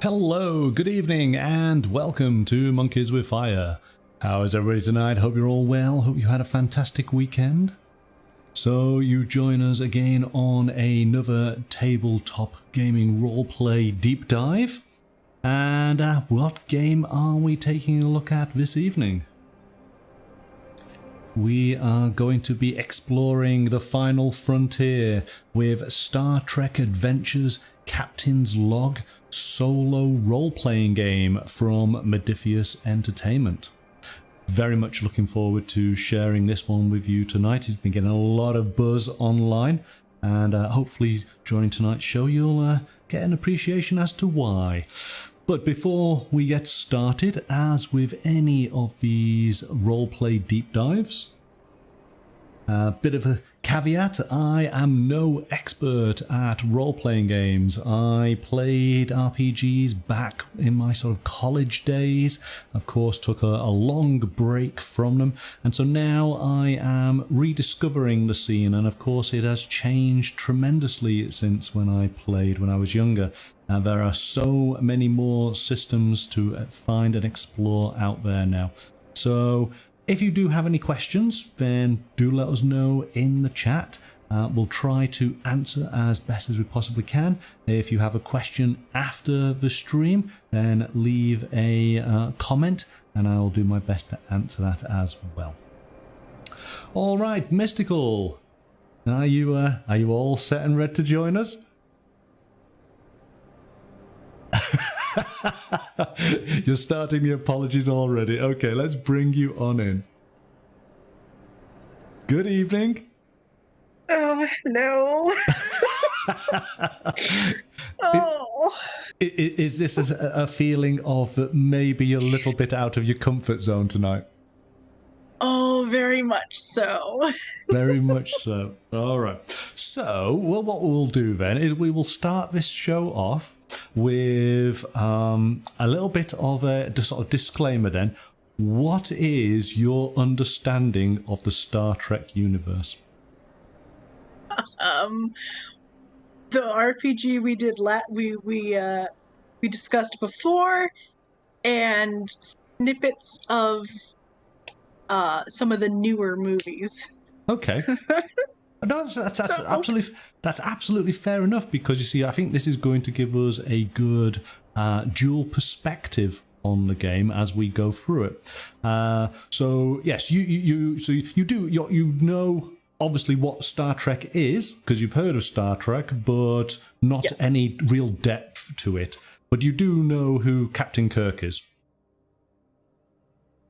Hello, good evening, and welcome to Monkeys with Fire. How is everybody tonight? Hope you're all well. Hope you had a fantastic weekend. So you join us again on another tabletop gaming roleplay deep dive. And what game are we taking a look at this evening? We are going to be exploring the final frontier with Star Trek Adventures Captain's Log solo role-playing game from MODIPHIUS Entertainment. Very much looking forward to sharing this one with you tonight. It's been getting a lot of buzz online, and hopefully during tonight's show you'll get an appreciation as to why. But before we get started, as with any of these roleplay deep dives, a bit of a caveat: I am no expert at role-playing games. I played RPGs back in my sort of college days, of course took a long break from them, and so now I am rediscovering the scene, and of course it has changed tremendously since when I played when I was younger. There are so many more systems to find and explore out there now. So if you do have any questions, then do let us know in the chat. We'll try to answer as best as we possibly can. If you have a question after the stream, then leave a comment and I'll do my best to answer that as well. All right, Mystical, are you all set and ready to join us? You're starting the apologies already. Okay, let's bring you on in. Good evening. Oh, no. Oh. Is this a feeling of maybe a little bit out of your comfort zone tonight? Oh, very much so. Very much so. All right. So, well, what we'll do then is we will start this show off with a little bit of a sort of disclaimer then. What is your understanding of the Star Trek universe? The RPG we did we discussed before, and snippets of some of the newer movies. Okay. No, that's absolutely fair enough, because you see, I think this is going to give us a good dual perspective on the game as we go through it. So yes, you know obviously what Star Trek is, because you've heard of Star Trek, but not any real depth to it. But you do know who Captain Kirk is.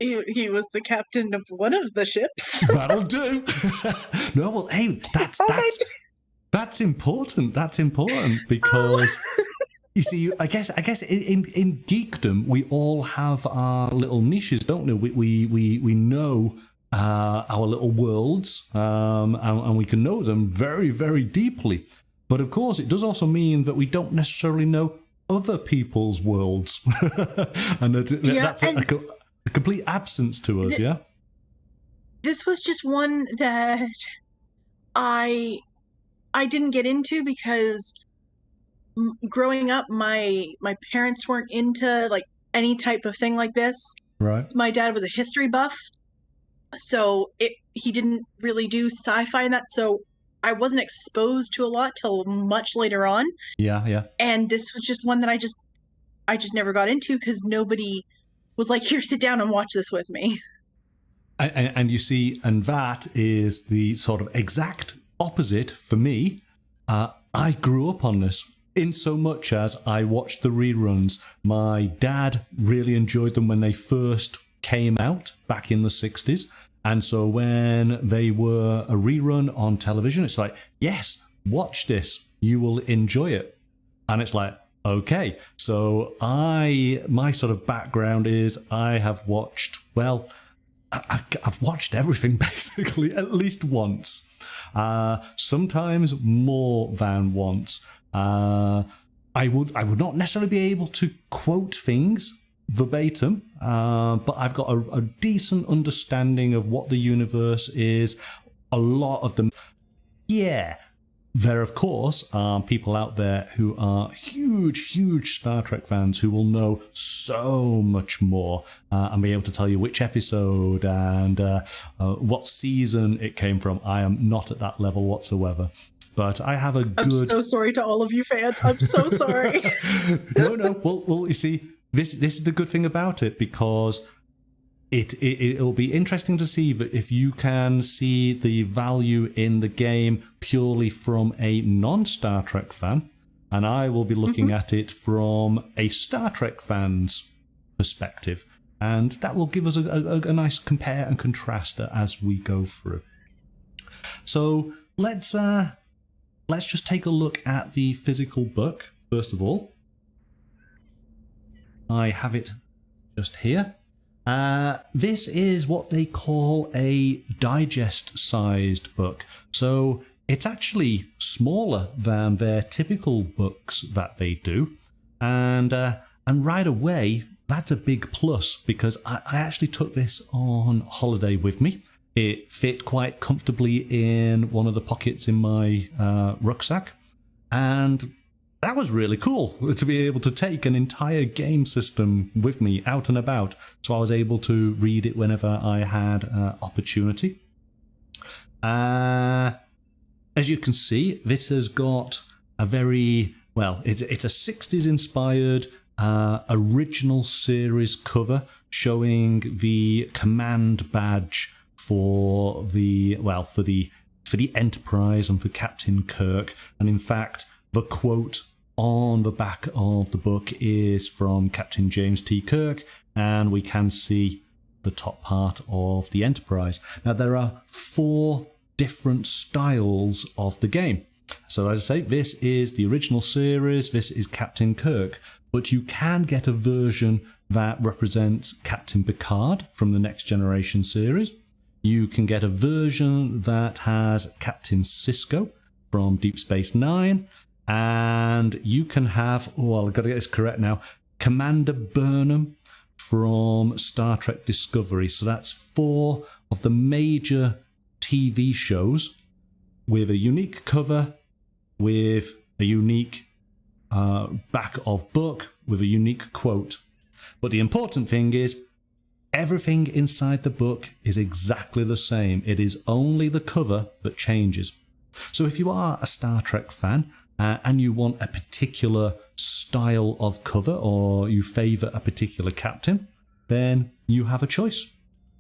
He was the captain of one of the ships. That'll do. No, well, hey, that's important. That's important because you see, I guess in geekdom we all have our little niches, don't we? We know our little worlds, and we can know them very, very deeply. But of course, it does also mean that we don't necessarily know other people's worlds, and that's a complete absence to us. This was just one that I didn't get into because growing up, my parents weren't into like any type of thing like this. Right. My dad was a history buff, so he didn't really do sci-fi and that, so I wasn't exposed to a lot till much later on. Yeah. And this was just one that I just never got into because nobody was like, here, sit down and watch this with me. And you see, and that is the sort of exact opposite for me. I grew up on this in so much as I watched the reruns. My dad really enjoyed them when they first came out back in the 60s. And so when they were a rerun on television, it's like, yes, watch this. You will enjoy it. And it's like, okay. So my sort of background is I have watched, well, I've watched everything basically at least once, sometimes more than once. I would not necessarily be able to quote things verbatim, but I've got a decent understanding of what the universe is. A lot of them, yeah, There, of course, are people out there who are huge Star Trek fans who will know so much more and be able to tell you which episode and what season it came from. I am not at that level whatsoever. But I have a good... I'm so sorry to all of you fans. I'm so sorry. No. Well, you see, this is the good thing about it, because it'll be interesting to see that if you can see the value in the game purely from a non-Star Trek fan, and I will be looking at it from a Star Trek fan's perspective, and that will give us a nice compare and contrast as we go through. So let's just take a look at the physical book first of all. I have it just here. This is what they call a digest-sized book. So it's actually smaller than their typical books that they do. And right away, that's a big plus, because I actually took this on holiday with me. It fit quite comfortably in one of the pockets in my rucksack. And that was really cool, to be able to take an entire game system with me out and about. So I was able to read it whenever I had opportunity. As you can see, this has got a very, well, it's a 60s inspired original series cover showing the command badge for the Enterprise and for Captain Kirk. And in fact, the quote on the back of the book is from Captain James T. Kirk, and we can see the top part of the Enterprise. Now, there are 4 different styles of the game. So as I say, this is the original series, this is Captain Kirk, but you can get a version that represents Captain Picard from the Next Generation series. You can get a version that has Captain Sisko from Deep Space Nine. And you can have, I've got to get this correct now, Commander Burnham from Star Trek Discovery. So that's 4 of the major TV shows with a unique cover, with a unique back of book, with a unique quote. But the important thing is, everything inside the book is exactly the same. It is only the cover that changes. So if you are a Star Trek fan, and you want a particular style of cover, or you favour a particular captain, then you have a choice,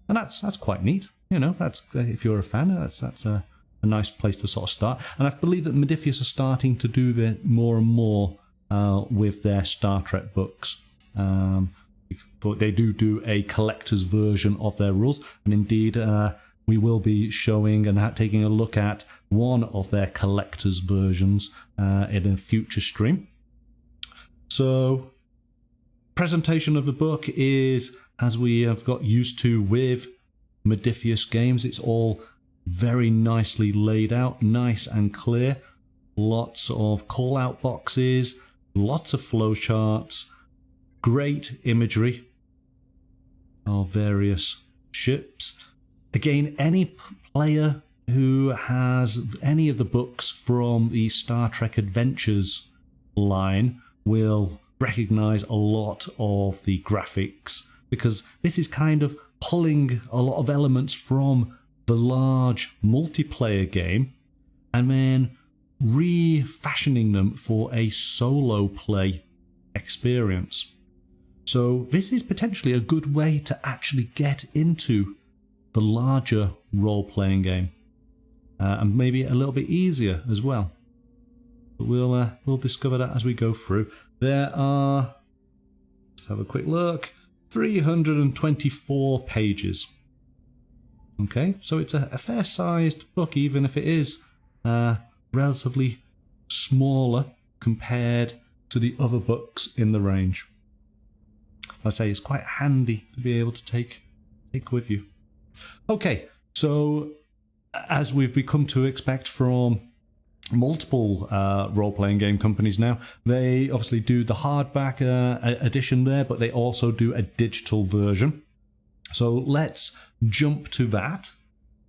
and that's quite neat. You know, that's if you're a fan, that's a nice place to sort of start. And I believe that MODIPHIUS are starting to do that more and more with their Star Trek books. But they do a collector's version of their rules, and indeed we will be showing and taking a look at one of their collector's versions in a future stream. So, presentation of the book is, as we have got used to with MODIPHIUS games, it's all very nicely laid out, nice and clear. Lots of call-out boxes, lots of flowcharts, great imagery of various ships. Again, any player who has any of the books from the Star Trek Adventures line will recognize a lot of the graphics, because this is kind of pulling a lot of elements from the large multiplayer game and then refashioning them for a solo play experience. So this is potentially a good way to actually get into the larger role-playing game, and maybe a little bit easier as well. But we'll discover that as we go through. There are, let's have a quick look, 324 pages. Okay, so it's a fair-sized book, even if it is relatively smaller compared to the other books in the range. I say it's quite handy to be able to take with you. Okay, so as we've become to expect from multiple role-playing game companies now, they obviously do the hardback edition there, but they also do a digital version. So let's jump to that.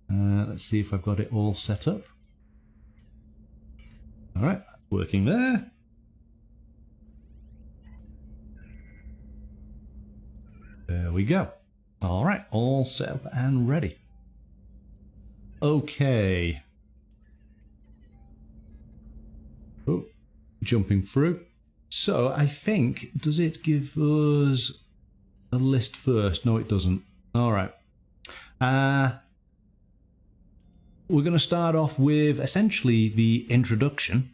Let's see if I've got it all set up. All right, working there. There we go. All right, all set up and ready. Okay. Oh, jumping through. So I think, does it give us a list first? No, it doesn't. All right. We're going to start off with essentially the introduction.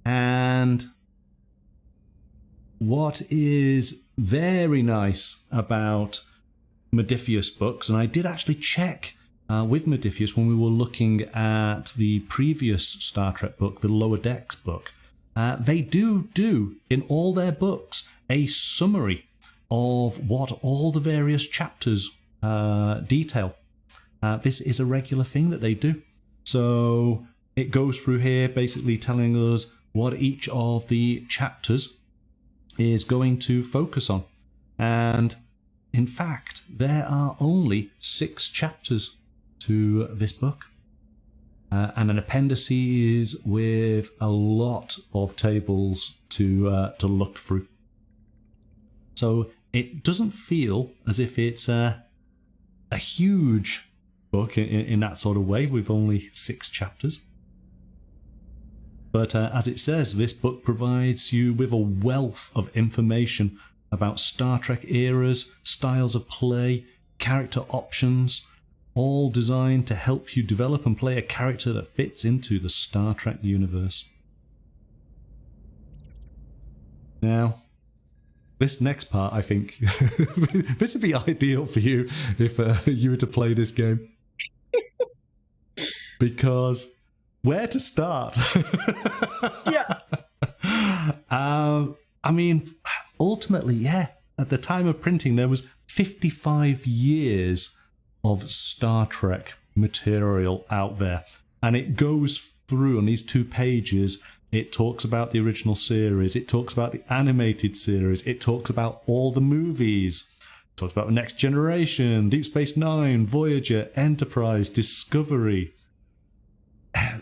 And what is very nice about MODIPHIUS books, and I did actually check with MODIPHIUS when we were looking at the previous Star Trek book, the Lower Decks book, they do in all their books a summary of what all the various chapters detail. This is a regular thing that they do. So it goes through here basically telling us what each of the chapters is going to focus on. And in fact, there are only 6 chapters to this book. And an appendices with a lot of tables to look through. So it doesn't feel as if it's a huge book in that sort of way with only 6 chapters. But as it says, this book provides you with a wealth of information about Star Trek eras, styles of play, character options, all designed to help you develop and play a character that fits into the Star Trek universe. Now, this next part, I think, this would be ideal for you if you were to play this game. Because where to start? Yeah. I mean, ultimately, yeah, at the time of printing, there was 55 years of Star Trek material out there. And it goes through on these 2 pages. It talks about the original series. It talks about the animated series. It talks about all the movies. It talks about the Next Generation, Deep Space Nine, Voyager, Enterprise, Discovery.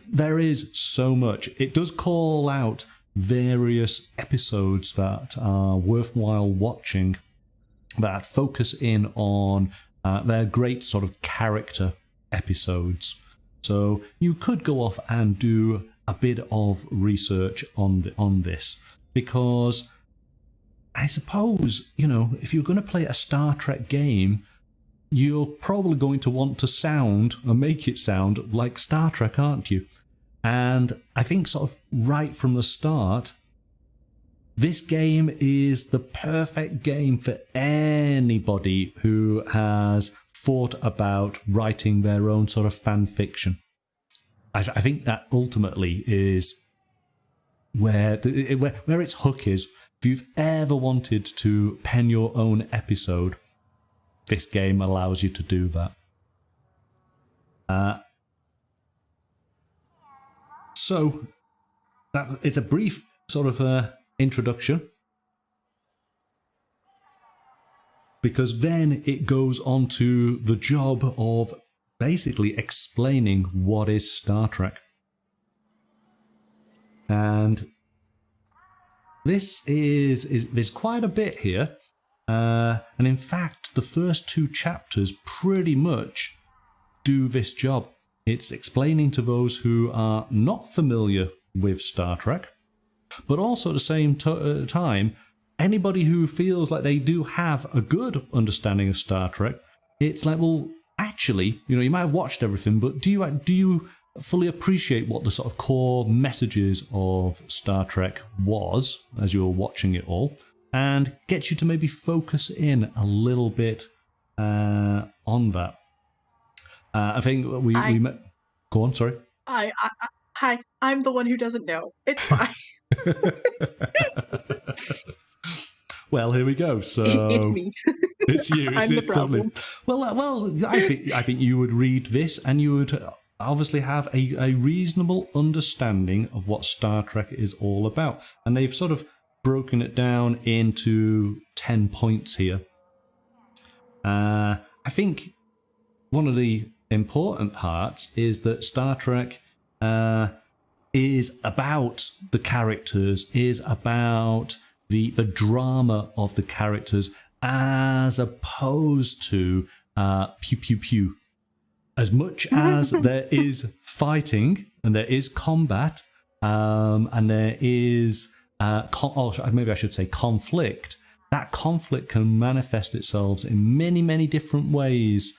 There is so much. It does call out various episodes that are worthwhile watching that focus in on their great sort of character episodes. So you could go off and do a bit of research on this, because I suppose, you know, if you're going to play a Star Trek game, you're probably going to want to sound or make it sound like Star Trek, aren't you? And I think sort of right from the start, this game is the perfect game for anybody who has thought about writing their own sort of fan fiction. I think that ultimately is where its hook is. If you've ever wanted to pen your own episode, this game allows you to do that. So it's a brief sort of introduction, because then it goes on to the job of basically explaining what is Star Trek. And this is there's quite a bit here. And in fact, the first 2 chapters pretty much do this job. It's explaining to those who are not familiar with Star Trek, but also at the same time, anybody who feels like they do have a good understanding of Star Trek, it's like, well, actually, you know, you might have watched everything, but do you fully appreciate what the sort of core messages of Star Trek was as you were watching it all? And get you to maybe focus in a little bit on that. I think we met. Go on, sorry. Hi, I'm the one who doesn't know. It's fine. Well, here we go. So it's me. It's you. I'm the problem. Well, I think you would read this and you would obviously have a reasonable understanding of what Star Trek is all about. And they've sort of broken it down into 10 points here. I think one of the important parts is that Star Trek is about the characters, is about the drama of the characters, as opposed to pew pew pew. As much as there is fighting and there is combat, and there is maybe I should say conflict, that conflict can manifest itself in many, many different ways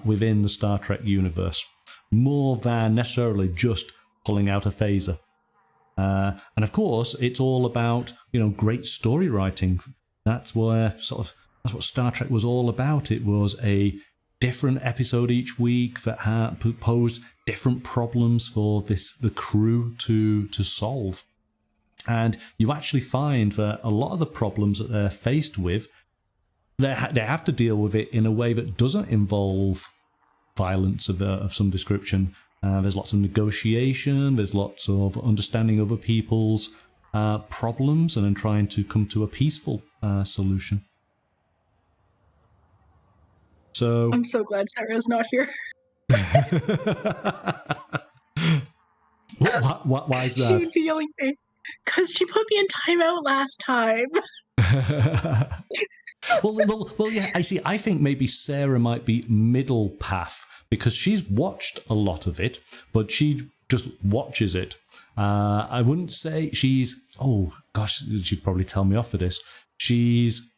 within the Star Trek universe, more than necessarily just pulling out a phaser. And of course, it's all about, great story writing. That's what Star Trek was all about. It was a different episode each week that had posed different problems for the crew to solve. And you actually find that a lot of the problems that they're faced with, they have to deal with it in a way that doesn't involve violence of some description. There's lots of negotiation, there's lots of understanding other people's problems and then trying to come to a peaceful solution. So I'm so glad Sarah's not here. Why is that? She would be yelling at me because she put me in timeout last time. well, yeah. I think maybe Sarah might be middle path because she's watched a lot of it, but she just watches it. I wouldn't say she's. Oh gosh, she'd probably tell me off for this. She's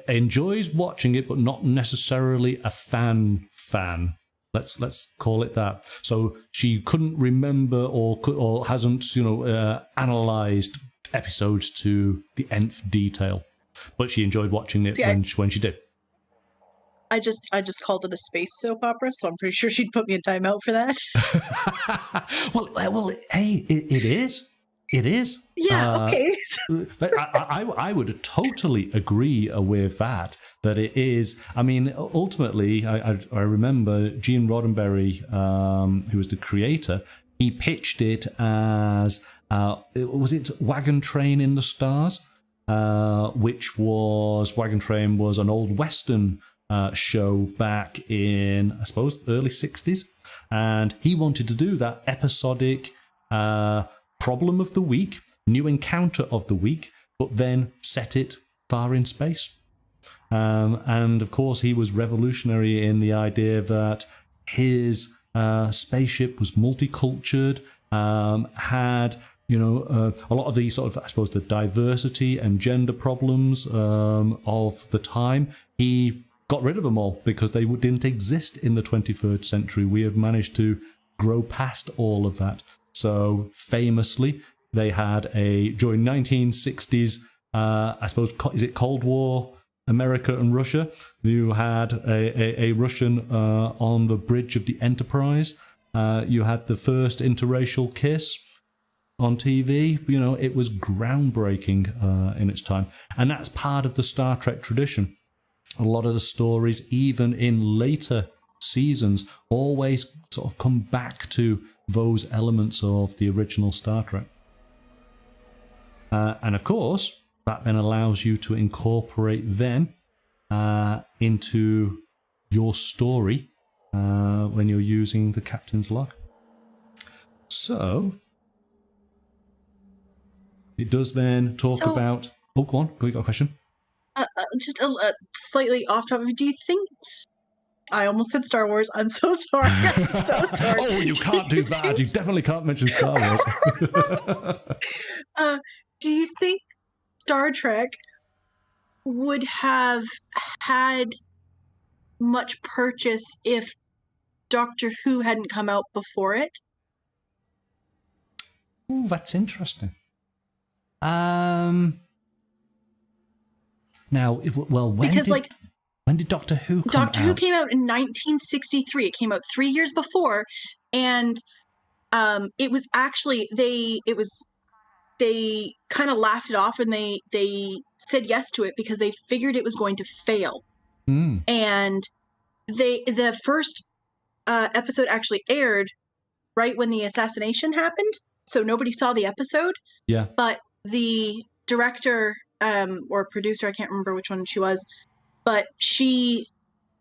enjoys watching it, but not necessarily a fan. Let's call it that. So she couldn't remember or hasn't analyzed episodes to the nth detail, but she enjoyed watching it when she did. I just called it a space soap opera, so I'm pretty sure she'd put me in timeout for that. well, hey, it is. It is. Yeah, okay. I would totally agree with that it is. I mean, ultimately, I remember Gene Roddenberry, who was the creator, he pitched it as, was it Wagon Train in the Stars? Which was, Wagon Train was an old Western show back in, I suppose, early 60s. And he wanted to do that episodic problem of the week, new encounter of the week, but then set it far in space. And of course, he was revolutionary in the idea that his spaceship was multicultured, had a lot of the sort of, I suppose, the diversity and gender problems of the time. He got rid of them all because they didn't exist in the 21st century. We have managed to grow past all of that. So famously, they had during 1960s, I suppose, is it Cold War, America and Russia? You had a Russian on the bridge of the Enterprise. You had the first interracial kiss on TV. It was groundbreaking in its time. And that's part of the Star Trek tradition. A lot of the stories, even in later seasons, always sort of come back to those elements of the original Star Trek. And of course, that then allows you to incorporate them into your story when you're using the captain's log. So, it does then talk about... Oh, go on. You got a question? Just slightly off topic. Do you think... I almost said Star Wars. I'm so sorry. I'm so sorry. Oh, you can't do that. You definitely can't mention Star Wars. Do you think Star Trek would have had much purchase if Doctor Who hadn't come out before it? Oh, that's interesting. Now, when did Doctor Who come out? Doctor Who came out in 1963. It came out 3 years before, and it was actually they kind of laughed it off and they said yes to it because they figured it was going to fail. And the first episode actually aired right when the assassination happened, so nobody saw the episode. Yeah. But the director or producer, I can't remember which one she was, but she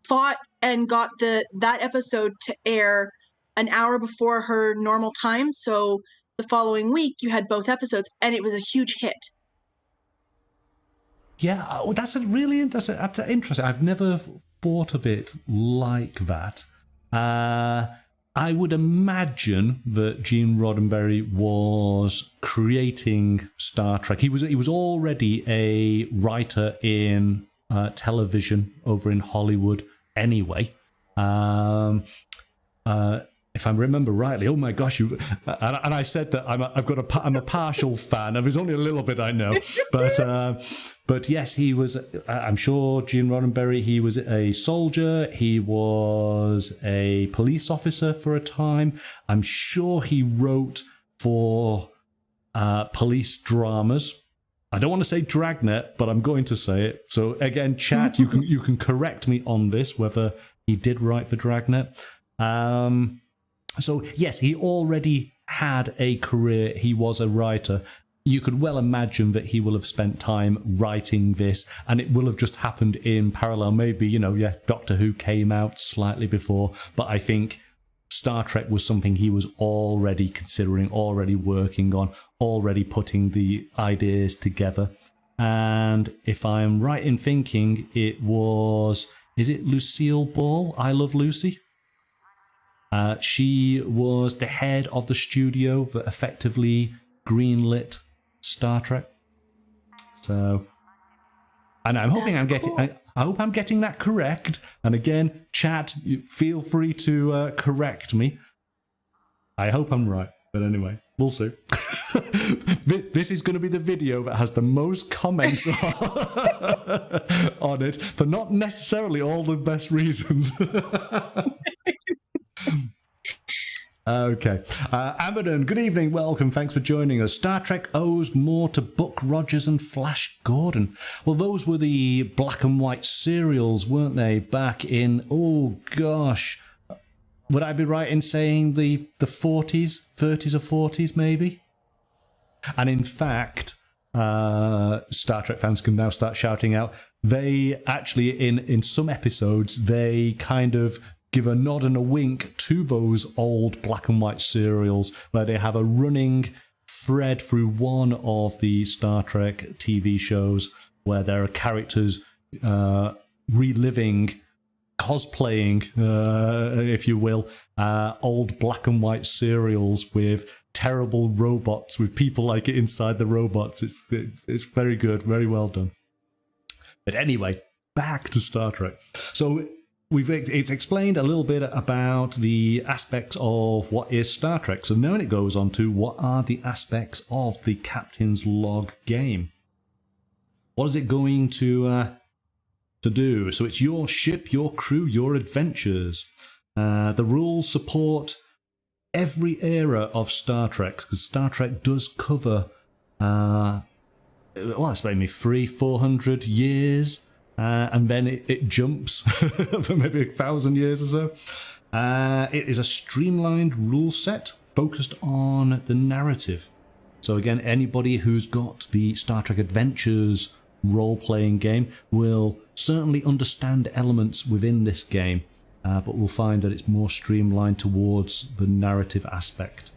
fought and got that episode to air an hour before her normal time. So the following week, you had both episodes, and it was a huge hit. Yeah, that's interesting. I've never thought of it like that. I would imagine that Gene Roddenberry was creating Star Trek. He was already a writer in television over in Hollywood anyway. If I remember rightly, oh my gosh, and I said that I'm a partial fan. There's only a little bit I know, but yes, he was. I'm sure Gene Roddenberry. He was a soldier. He was a police officer for a time. I'm sure he wrote for police dramas. I don't want to say Dragnet, but I'm going to say it. So again, chat, you can correct me on this whether he did write for Dragnet. So yes, he already had a career. He was a writer. You could well imagine that he will have spent time writing this, and it will have just happened in parallel. Maybe, Doctor Who came out slightly before, but I think Star Trek was something he was already considering, already working on, already putting the ideas together. And if I'm right in thinking, it was, is it Lucille Ball? I Love Lucy? She was the head of the studio that effectively greenlit Star Trek. So, and I'm hoping I hope I'm getting that correct. And again, chat, feel free to correct me. I hope I'm right. But anyway, we'll see. This is going to be the video that has the most comments on it for not necessarily all the best reasons. Okay. Abaddon, good evening, welcome, thanks for joining us. Star Trek owes more to Buck Rogers and Flash Gordon. Well, those were the black and white serials, weren't they, back in, oh gosh, would I be right in saying the 40s, 30s or 40s maybe? And in fact, Star Trek fans can now start shouting out, they actually, in some episodes, they kind of give a nod and a wink to those old black and white serials where they have a running thread through one of the Star Trek TV shows where there are characters reliving, cosplaying, if you will, old black and white serials with terrible robots, with people like it inside the robots. It's very good, very well done. But anyway, back to Star Trek. So it's explained a little bit about the aspects of what is Star Trek. So now it goes on to what are the aspects of the Captain's Log game. What is it going to do? So it's your ship, your crew, your adventures. The rules support every era of Star Trek, because Star Trek does cover, well, that's maybe 300-400 years. And then it jumps for maybe 1,000 years or so. It is a streamlined rule set focused on the narrative. So again, anybody who's got the Star Trek Adventures role-playing game will certainly understand elements within this game, but we'll find that it's more streamlined towards the narrative aspect.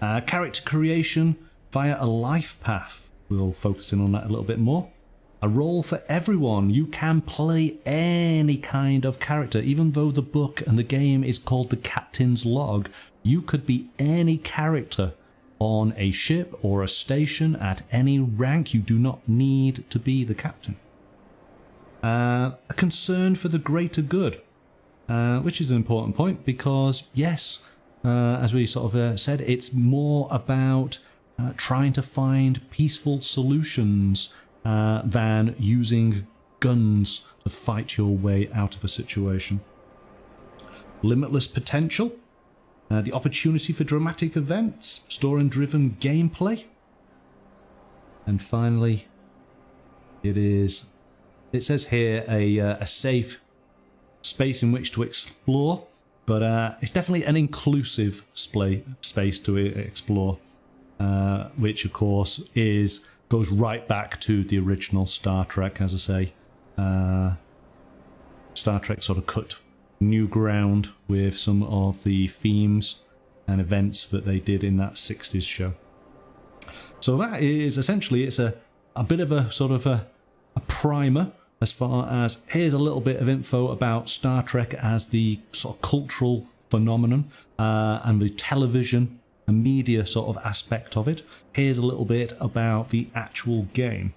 Character creation via a life path. We'll focus in on that a little bit more. A role for everyone. You can play any kind of character. Even though the book and the game is called The Captain's Log, you could be any character on a ship or a station at any rank. You do not need to be the captain. A concern for the greater good, which is an important point because, yes, as we sort of said, it's more about trying to find peaceful solutions than using guns to fight your way out of a situation. Limitless potential, the opportunity for dramatic events, story-driven gameplay, and finally, it says here a safe space in which to explore, but it's definitely an inclusive space to explore, which of course goes right back to the original Star Trek, as I say. Star Trek sort of cut new ground with some of the themes and events that they did in that 60s show. So that is essentially, it's a bit of a sort of a primer as far as here's a little bit of info about Star Trek as the sort of cultural phenomenon and the television and media sort of aspect of it. Here's a little bit about the actual game.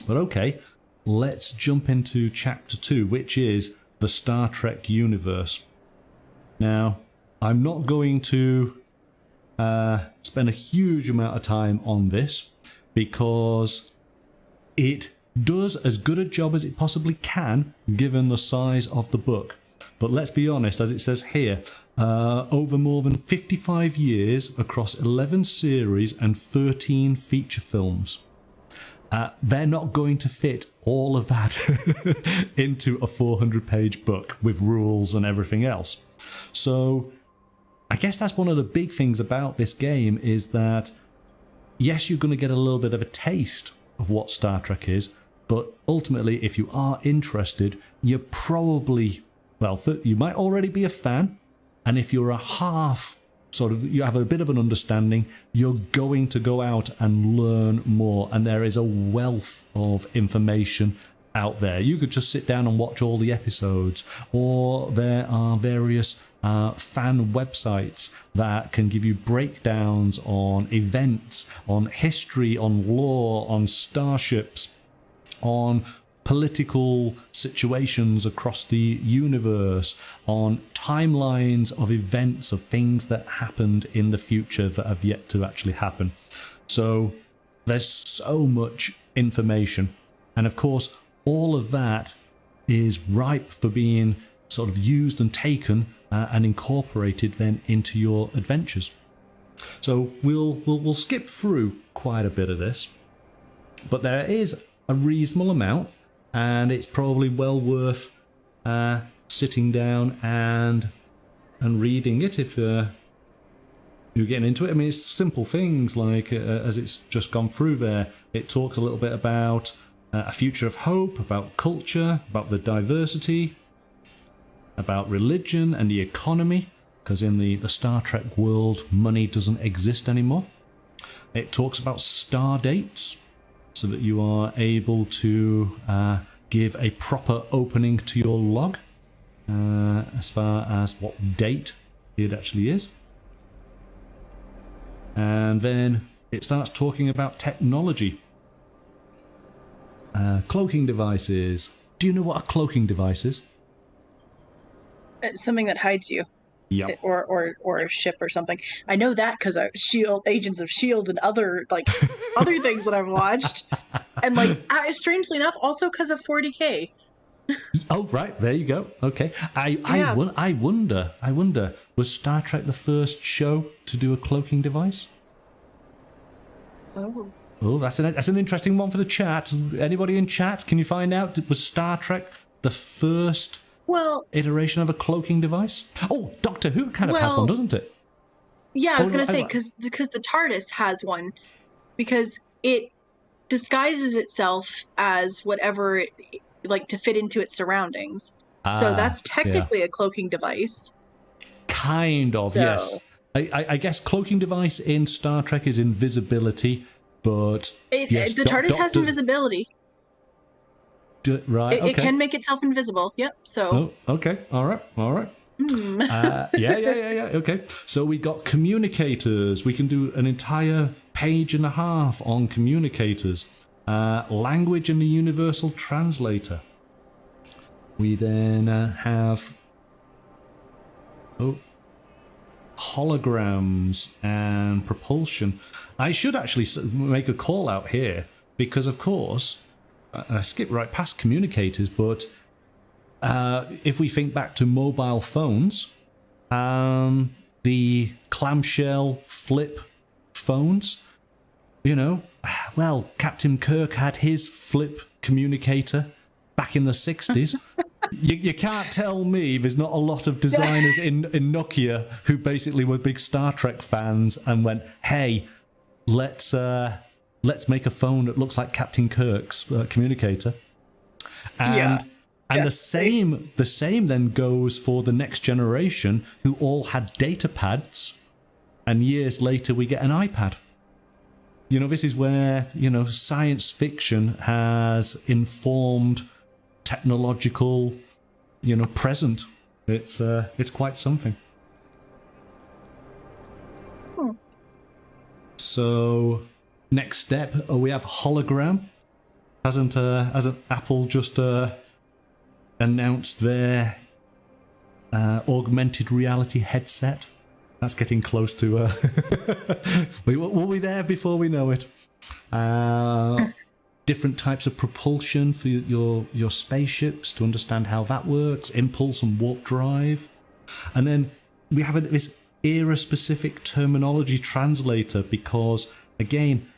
But okay, let's jump into chapter 2, which is the Star Trek universe. Now, I'm not going to spend a huge amount of time on this because it does as good a job as it possibly can given the size of the book. But let's be honest, as it says here, over more than 55 years across 11 series and 13 feature films. They're not going to fit all of that into a 400-page book with rules and everything else. So I guess that's one of the big things about this game is that, yes, you're going to get a little bit of a taste of what Star Trek is, but ultimately, if you are interested, you're probably, well, you might already be a fan, and if you're a half, sort of, you have a bit of an understanding, you're going to go out and learn more, and there is a wealth of information out there. You could just sit down and watch all the episodes, or there are various fan websites that can give you breakdowns on events, on history, on lore, on starships, on political situations across the universe, on timelines of events, of things that happened in the future that have yet to actually happen. So there's so much information. And of course, all of that is ripe for being sort of used and taken and incorporated then into your adventures. So we'll skip through quite a bit of this, but there is a reasonable amount, and it's probably well worth sitting down and reading it if you're getting into it. I mean, it's simple things like, as it's just gone through there, it talks a little bit about a future of hope, about culture, about the diversity, about religion and the economy, because in the Star Trek world, money doesn't exist anymore. It talks about star dates, so that you are able to give a proper opening to your log as far as what date it actually is. And then it starts talking about technology. Cloaking devices. Do you know what a cloaking device is? It's something that hides you. Yep. Or a ship or something. I know that because of Agents of S.H.I.E.L.D. and other other things that I've watched. And strangely enough, also because of 40K. Oh, right. There you go. Okay. I wonder, was Star Trek the first show to do a cloaking device? Oh, that's an interesting one for the chat. Anybody in chat, can you find out? Was Star Trek the first iteration of a cloaking device? Oh, Doctor Who kind of has one, doesn't it? Yeah, I was going to say, because the TARDIS has one, because it disguises itself as whatever it, to fit into its surroundings. So that's technically a cloaking device. Kind of, yes. I guess cloaking device in Star Trek is invisibility, but the TARDIS has invisibility. Right, okay. It can make itself invisible. Yep. So. Oh, okay. All right. Yeah. Okay. So we got communicators. We can do an entire page and a half on communicators. Language and the universal translator. We then have holograms and propulsion. I should actually make a call out here because, of course, I skipped right past communicators, but if we think back to mobile phones, the clamshell flip phones, Captain Kirk had his flip communicator back in the 60s. You can't tell me there's not a lot of designers in Nokia who basically were big Star Trek fans and went, hey, let's make a phone that looks like Captain Kirk's communicator. And And the same then goes for the next generation, who all had data pads, and years later we get an iPad. You know, this is where, you know, science fiction has informed technological, you know, present. It's quite something. So next step, we have hologram. Hasn't Apple just announced their augmented reality headset? That's getting close to... we'll be there before we know it. Different types of propulsion for your spaceships, to understand how that works. Impulse and warp drive. And then we have this era-specific terminology translator, because, again,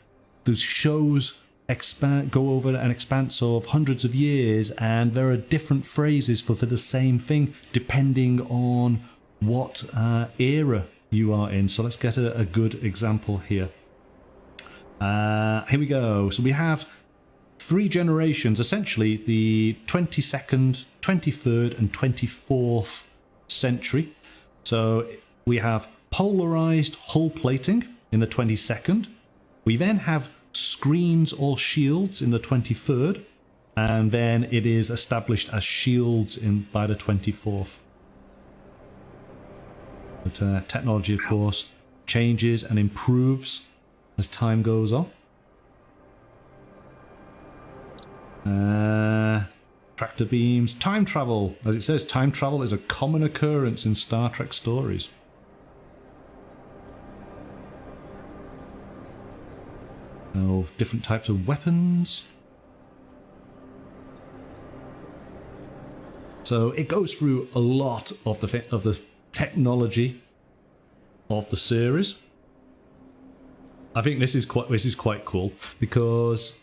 the shows go over an expanse of hundreds of years, and there are different phrases for the same thing depending on what era you are in. So let's get a good example here. Here we go. So we have 3 generations, essentially the 22nd, 23rd and 24th century. So we have polarized hull plating in the 22nd. We then have screens or shields in the 23rd, and then it is established as shields by the 24th. But technology, of course, changes and improves as time goes on. Tractor beams, time travel. As it says, time travel is a common occurrence in Star Trek stories. Oh, different types of weapons. So it goes through a lot of the technology of the series. I think this is quite cool, because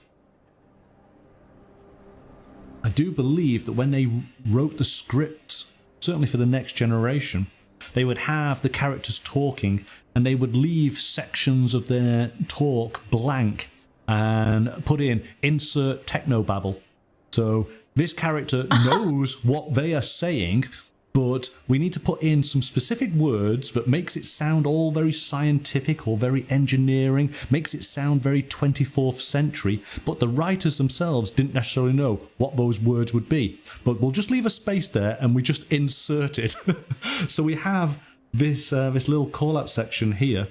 I do believe that when they wrote the scripts, certainly for the next generation, they would have the characters talking, and they would leave sections of their talk blank and put in insert technobabble. So this character knows what they are saying, but we need to put in some specific words that makes it sound all very scientific or very engineering, makes it sound very 24th century, but the writers themselves didn't necessarily know what those words would be. But we'll just leave a space there and we just insert it. So we have this little call-out section here,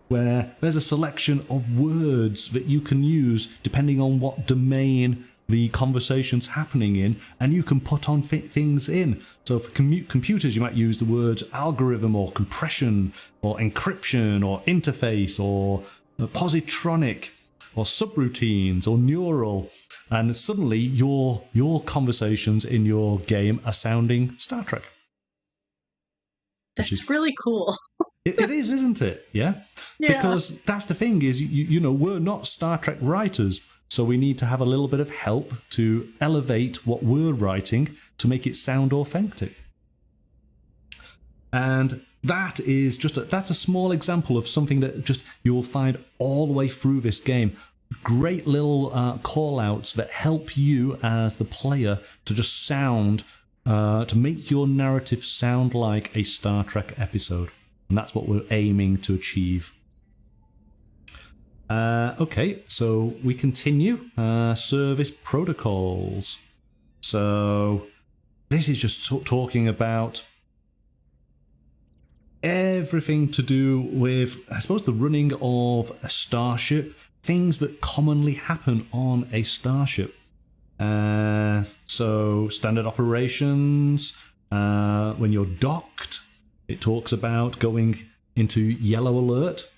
where there's a selection of words that you can use depending on what domain the conversation's happening in, and you can put on things in. So for computers, you might use the words algorithm or compression or encryption or interface or positronic or subroutines or neural, and suddenly your conversations in your game are sounding Star Trek. That's really cool. It is, isn't it? Yeah? Because that's the thing is, you know, we're not Star Trek writers, so we need to have a little bit of help to elevate what we're writing to make it sound authentic. And that is that's a small example of something that just you will find all the way through this game. Great little call-outs that help you as the player to just sound, to make your narrative sound like a Star Trek episode. And that's what we're aiming to achieve. Okay, so we continue. Service protocols. So this is just talking about everything to do with, I suppose, the running of a starship, things that commonly happen on a starship. So standard operations, when you're docked, it talks about going into yellow alert.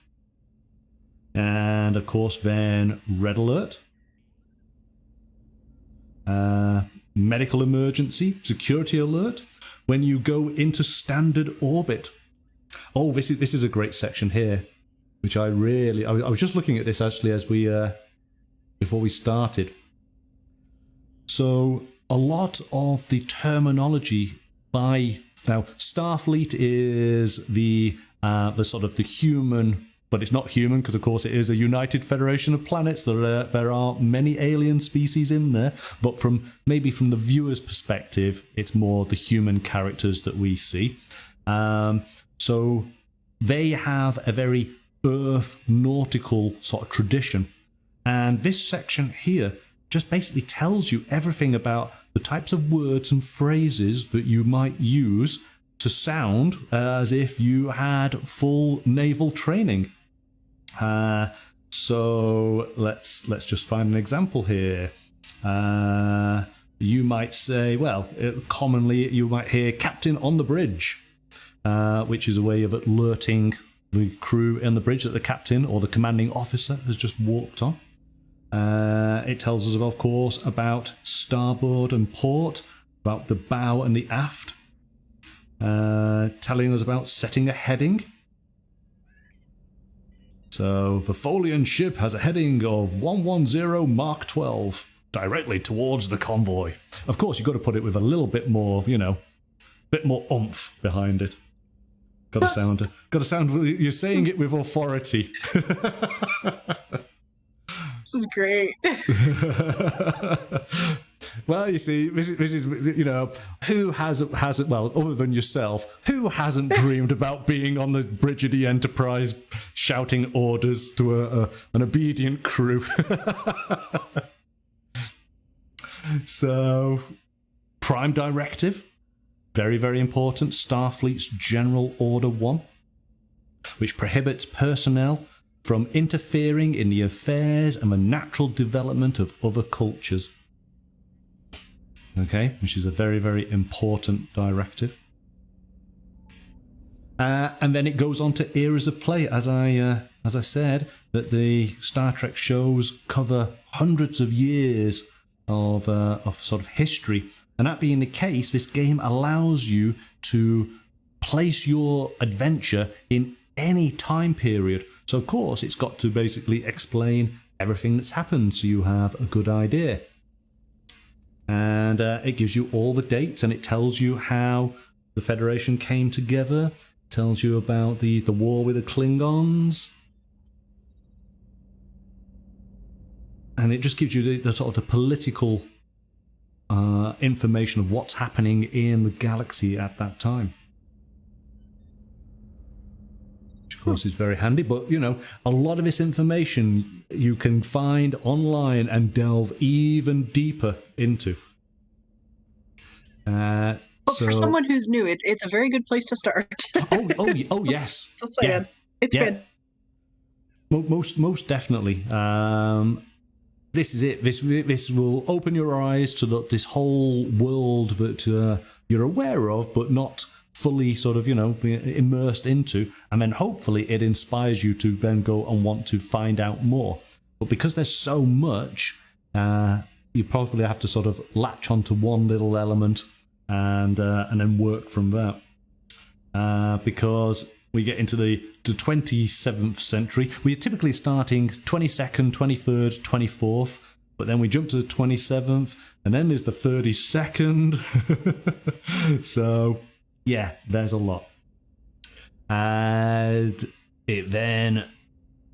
And of course then red alert, medical emergency, security alert, when you go into standard orbit. Oh, this is a great section here, which I was just looking at this actually as we before we started. So a lot of the terminology now Starfleet is the sort of the human but it's not human because, of course, it is a united federation of planets. There are many alien species in there, but maybe from the viewer's perspective, it's more the human characters that we see. So they have a very Earth nautical sort of tradition. And this section here just basically tells you everything about the types of words and phrases that you might use to sound as if you had full naval training. So let's just find an example here. You might say, well, commonly you might hear "Captain on the bridge," which is a way of alerting the crew in the bridge that the captain or the commanding officer has just walked on. It tells us, of course, about starboard and port, about the bow and the aft, telling us about setting a heading. So, the Folian ship has a heading of 110 Mark 12, directly towards the convoy. Of course, you've got to put it with a little bit more, bit more oomph behind it. Got to sound. You're saying it with authority. This is great. Well, you see, this is who hasn't well, other than yourself, who hasn't dreamed about being on the bridge of the Enterprise, shouting orders to an obedient crew? So, Prime Directive. Very, very important. Starfleet's General Order 1, which prohibits personnel from interfering in the affairs and the natural development of other cultures. Okay, which is a very, very important directive. And then it goes on to eras of play. As I said, that the Star Trek shows cover hundreds of years of sort of history. And that being the case, this game allows you to place your adventure in any time period. So, of course, it's got to basically explain everything that's happened so you have a good idea. And it gives you all the dates, and it tells you how the Federation came together. It tells you about the war with the Klingons. And it just gives you the sort of the political information of what's happening in the galaxy at that time. Which, of course, is very handy. But, a lot of this information you can find online and delve even deeper into. For someone who's new, it's a very good place to start. oh yes. Just saying. Yeah. It's good. Most definitely. This is it. This will open your eyes to this whole world that you're aware of, but not fully sort of, immersed into. And then hopefully it inspires you to then go and want to find out more. But because there's so much, you probably have to sort of latch onto one little element and then work from that. Because we get into the 27th century. We're typically starting 22nd, 23rd, 24th, but then we jump to the 27th, and then there's the 32nd. So, yeah, there's a lot. And it then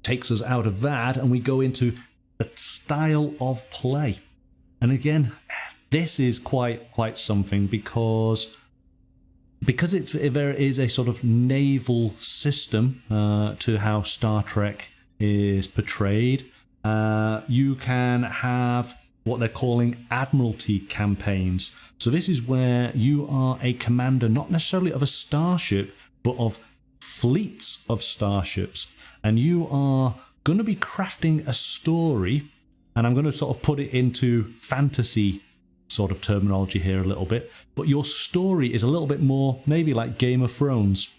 takes us out of that, and we go into the style of play. And again, this is quite something because there is a sort of naval system to how Star Trek is portrayed. You can have what they're calling Admiralty campaigns. So this is where you are a commander, not necessarily of a starship, but of fleets of starships. And you are going to be crafting a story, and I'm going to sort of put it into fantasy sort of terminology here a little bit, but your story is a little bit more maybe like Game of Thrones,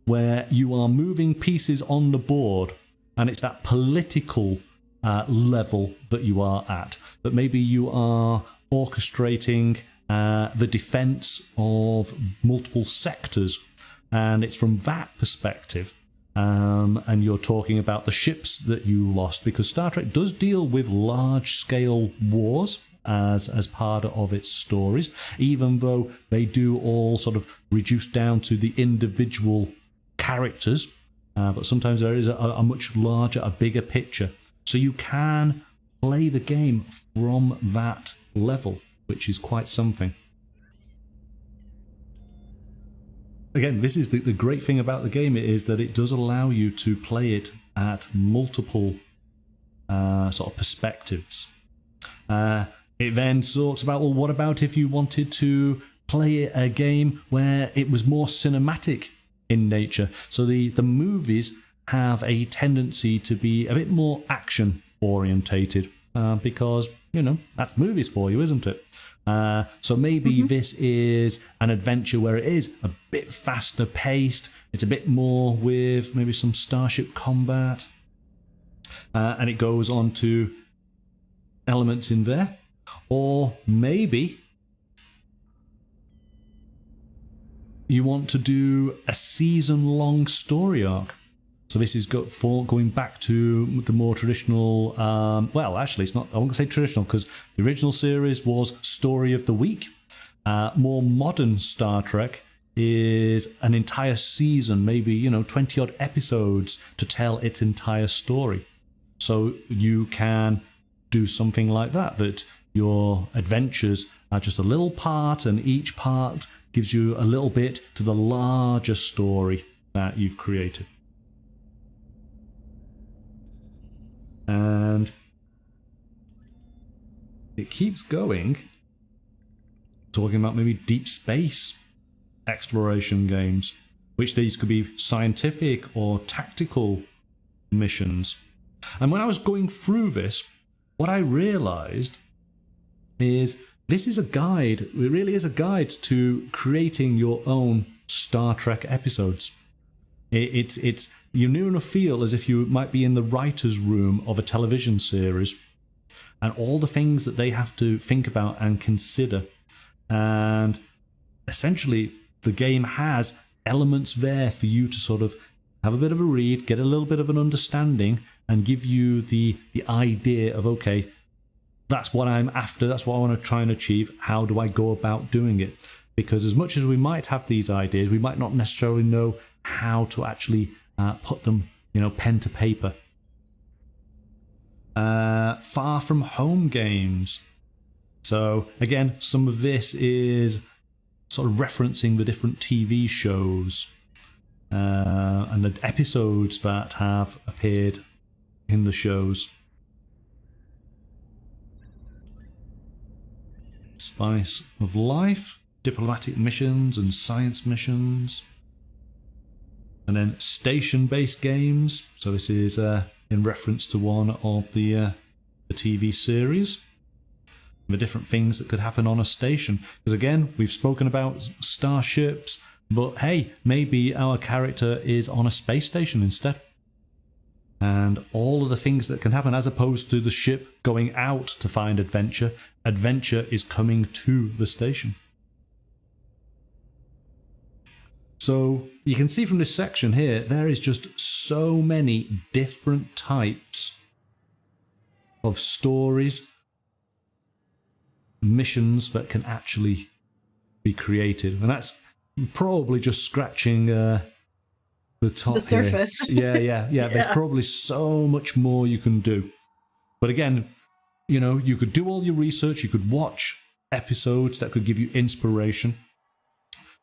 where you are moving pieces on the board, and it's that political level that you are at, that maybe you are orchestrating the defense of multiple sectors, and it's from that perspective. And you're talking about the ships that you lost, because Star Trek does deal with large-scale wars as part of its stories, even though they do all sort of reduce down to the individual characters. but sometimes there is a much larger, a bigger picture. So you can play the game from that level, which is quite something. Again, this is the great thing about the game, is that it does allow you to play it at multiple sort of perspectives. It then talks about, well, what about if you wanted to play a game where it was more cinematic in nature? So the movies have a tendency to be a bit more action orientated, because, you know, that's movies for you, isn't it? So maybe this is an adventure where it is a bit faster paced, it's a bit more with maybe some starship combat, and it goes on to elements in there. Or maybe you want to do a season-long story arc. So this is going back to the more traditional, well, actually, it's not, I won't say traditional, because the original series was Story of the Week. More modern Star Trek is an entire season, maybe, you know, 20-odd episodes to tell its entire story. So you can do something like that, that your adventures are just a little part, and each part gives you a little bit to the larger story that you've created. And it keeps going, talking about maybe deep space exploration games, which these could be scientific or tactical missions. And when I was going through this, what I realized is this is a guide, it really is a guide to creating your own Star Trek episodes. It's you near enough feel as if you might be in the writer's room of a television series, and all the things that they have to think about and consider. And essentially, the game has elements there for you to sort of have a bit of a read, get a little bit of an understanding, and give you the idea of, okay, that's what I'm after, that's what I want to try and achieve, how do I go about doing it? Because as much as we might have these ideas, we might not necessarily know how to actually put them, you know, pen to paper. Far from home games. So again, some of this is sort of referencing the different TV shows and the episodes that have appeared in the shows. Spice of Life, diplomatic missions and science missions. And then station-based games. So this is in reference to one of the TV series. The different things that could happen on a station. Because again, we've spoken about starships, but hey, maybe our character is on a space station instead. And all of the things that can happen, as opposed to the ship going out to find adventure, adventure is coming to the station. So you can see from this section here, there is just so many different types of stories, missions that can actually be created. And that's probably just scratching the top, the surface. Yeah. There's probably so much more you can do. But again, you know, you could do all your research, you could watch episodes that could give you inspiration.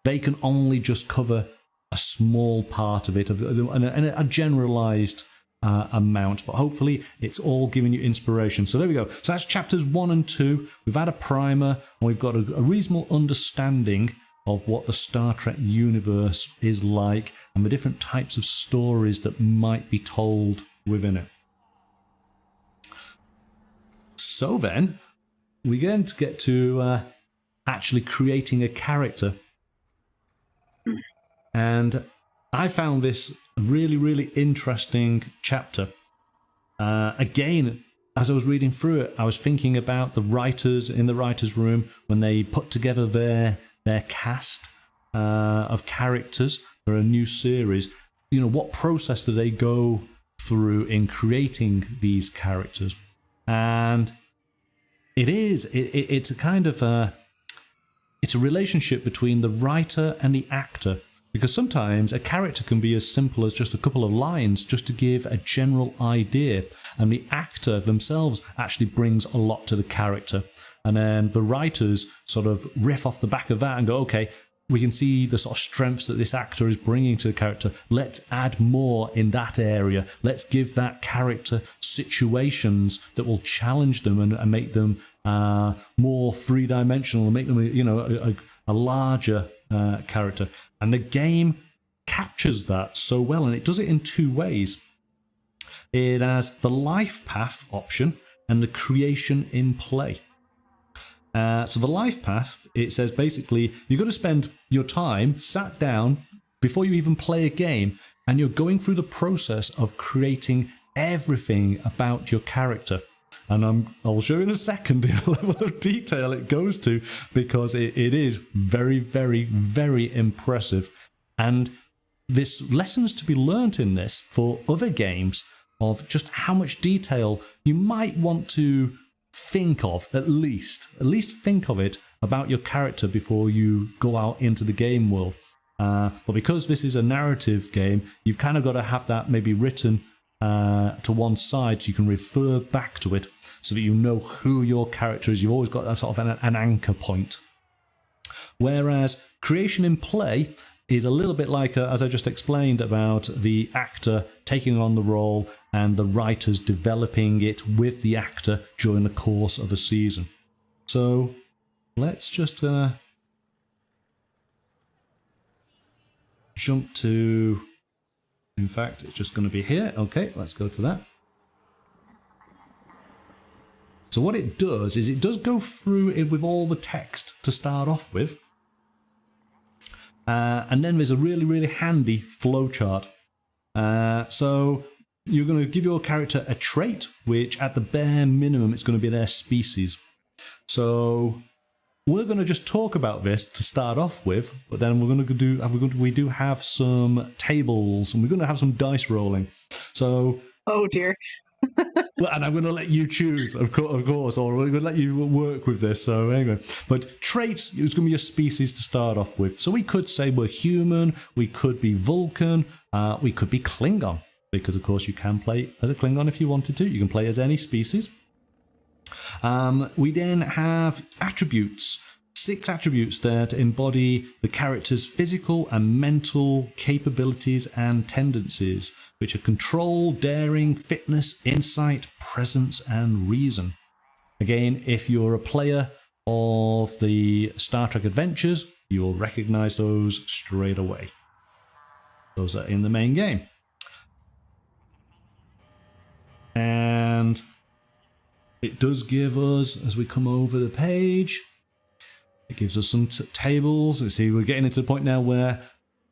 They can only just cover a small part of it, and a generalized amount, but hopefully it's all giving you inspiration. So there we go. So that's chapters 1 and 2. We've had a primer, and we've got a reasonable understanding of what the Star Trek universe is like, and the different types of stories that might be told within it. So then, we're going to get to actually creating a character. And I found this a really, really interesting chapter. Again, as I was reading through it, I was thinking about the writers in the writer's room when they put together their cast of characters for a new series. You know, what process do they go through in creating these characters? And it's a kind of it's a relationship between the writer and the actor, Because sometimes a character can be as simple as just a couple of lines just to give a general idea, and the actor themselves actually brings a lot to the character. And then the writers sort of riff off the back of that and go, okay, we can see the sort of strengths that this actor is bringing to the character. Let's add more in that area. Let's give that character situations that will challenge them and make them more three-dimensional, and make them, you know, a larger character. And the game captures that so well, and it does it in two ways. It has the life path option and the creation in play. So the life path, it says basically you've got to spend your time sat down before you even play a game, and you're going through the process of creating everything about your character. And I'll show you in a second the level of detail it goes to, because it is very, very, very impressive. And there's lessons to be learnt in this for other games of just how much detail you might want to think of, at least think of it about your character before you go out into the game world. But because this is a narrative game, you've kind of got to have that maybe written to one side so you can refer back to it so that you know who your character is. You've always got that sort of an anchor point. Whereas creation in play is a little bit like, as I just explained, about the actor taking on the role and the writers developing it with the actor during the course of a season. So let's just jump to, in fact, it's just going to be here. Okay, let's go to that. So what it does is it does go through it with all the text to start off with. And then there's a really, really handy flowchart. So you're going to give your character a trait, which at the bare minimum, it's going to be their species. So we're going to just talk about this to start off with, but then we're going to do, we do have some tables, and we're going to have some dice rolling. So, oh dear. And I'm going to let you choose, of course, or we're going to let you work with this. So anyway, but traits, it's going to be your species to start off with. So we could say we're human, we could be Vulcan, we could be Klingon, because of course you can play as a Klingon if you wanted to. You can play as any species. We then have attributes, 6 attributes there to embody the character's physical and mental capabilities and tendencies, which are control, daring, fitness, insight, presence, and reason. Again, if you're a player of the Star Trek Adventures, you'll recognize those straight away. Those are in the main game. And it does give us, as we come over the page, it gives us some tables. You see, we're getting into the point now where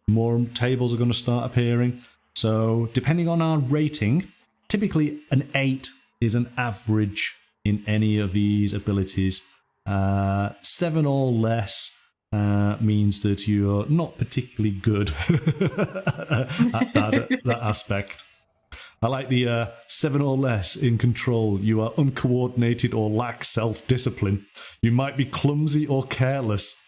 more tables are going to start appearing. So depending on our rating, typically an 8 is an average in any of these abilities. 7 or less means that you're not particularly good at that aspect. I like the 7 or less in control. You are uncoordinated or lack self-discipline. You might be clumsy or careless,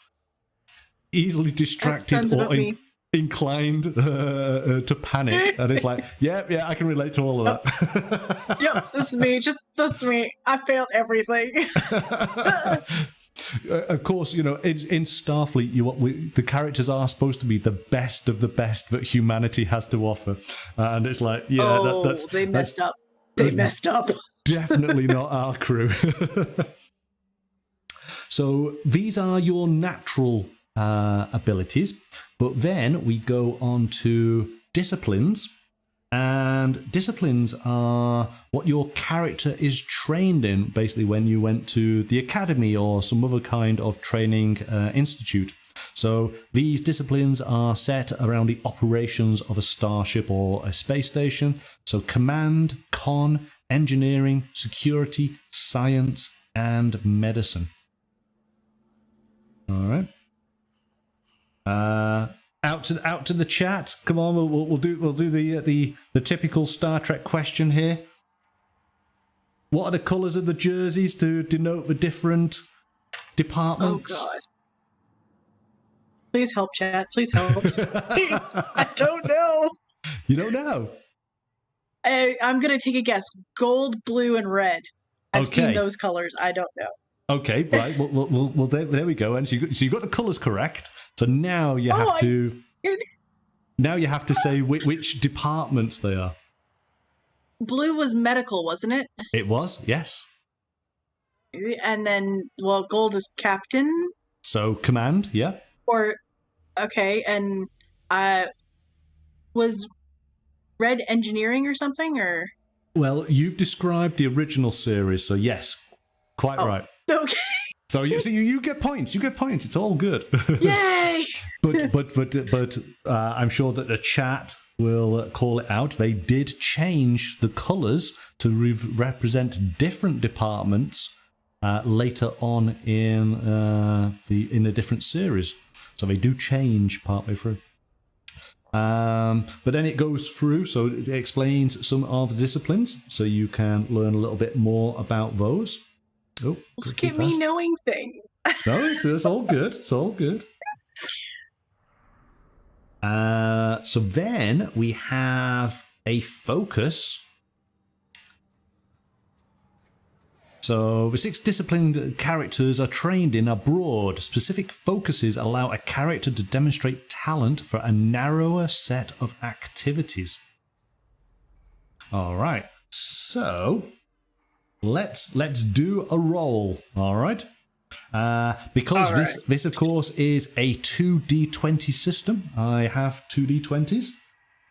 easily distracted or inclined to panic. And it's like, yeah, I can relate to all of that. Yep, that's me. I failed everything. Of course, you know, in Starfleet, the characters are supposed to be the best of the best that humanity has to offer, and it's like, yeah, they messed up. They messed up. Definitely not our crew. So these are your natural abilities, but then we go on to disciplines. And disciplines are what your character is trained in, basically when you went to the academy or some other kind of training institute. So these disciplines are set around the operations of a starship or a space station. So command, con, engineering, security, science, and medicine. All right. Out to the chat. Come on, we'll do the typical Star Trek question here. What are the colours of the jerseys to denote the different departments? Oh Please help, chat. Please help. I don't know. You don't know? I'm gonna take a guess. Gold, blue, and red. I've seen Okay. those colors. I don't know. Okay, right. Well there we go. And so you got the colours correct. So now you have to. Now you have to say which departments they are. Blue was medical, wasn't it? It was, yes. And then, well, gold is captain. So command, yeah. Or, okay, and was red engineering or something, or? Well, you've described the original series, so yes, quite right. Okay. So you get points. You get points. It's all good. Yay! but I'm sure that the chat will call it out. They did change the colours to represent different departments later on in a different series. So they do change partway through. But then it goes through, so it explains some of the disciplines, so you can learn a little bit more about those. Oh, look at me knowing things. No, it's all good. It's all good. So then we have a focus. So the 6 disciplined characters are trained in abroad. Specific focuses allow a character to demonstrate talent for a narrower set of activities. All right. So let's do a roll. All right. Because this of course is a 2d20 system. I have 2d20s.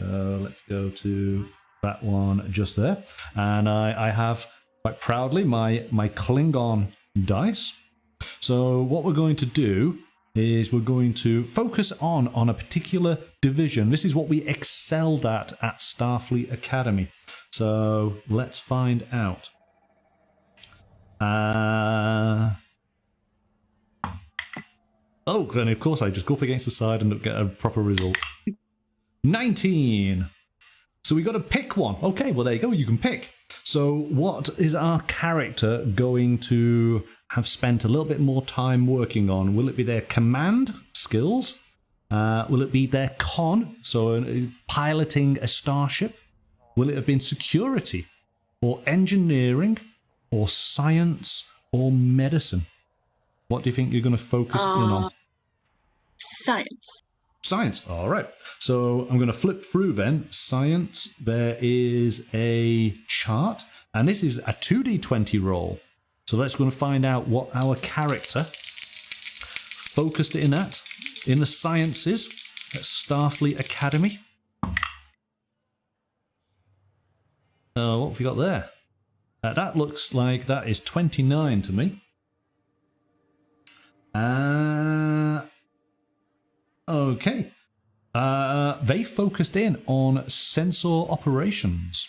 So let's go to that one just there, and I have quite proudly my Klingon dice. So what we're going to do is we're going to focus on a particular division. This is what we excelled at Starfleet Academy. So let's find out. Oh, and of course I just go up against the side and get a proper result. 19. So we got to pick one. Okay, well there you go. You can pick. So what is our character going to have spent a little bit more time working on? Will it be their command skills? Will it be their con, so piloting a starship? Will it have been security, or engineering, or science, or medicine? What do you think you're going to focus in on? Science. Science, all right. So I'm going to flip through then. Science, there is a chart, and this is a 2d20 roll. So let's going to find out what our character focused in at in the sciences at Starfleet Academy. What have we got there? That looks like that is 29 to me. Okay. They focused in on sensor operations.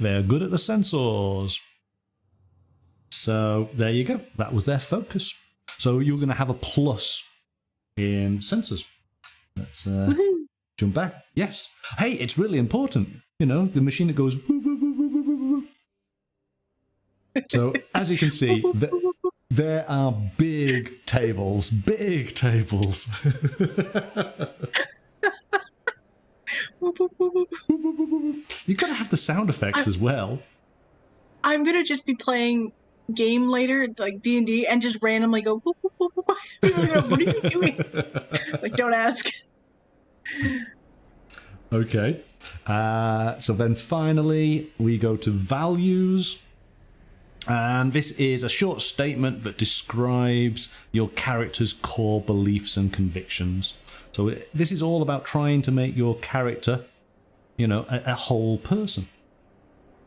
They're good at the sensors. So there you go. That was their focus. So you're going to have a plus in sensors. Let's jump back. Yes. Hey, it's really important. You know, the machine that goes woo, woo, woo, woo, woo, woo, woo. So as you can see, there are big tables. Big tables. You've got to have the sound effects as well. I'm gonna just be playing game later, like D&D, and just randomly go, whoop, whoop, whoop, whoop. What are you doing? Like, don't ask. Okay. So then finally, we go to values. And this is a short statement that describes your character's core beliefs and convictions. So this is all about trying to make your character, you know, a whole person.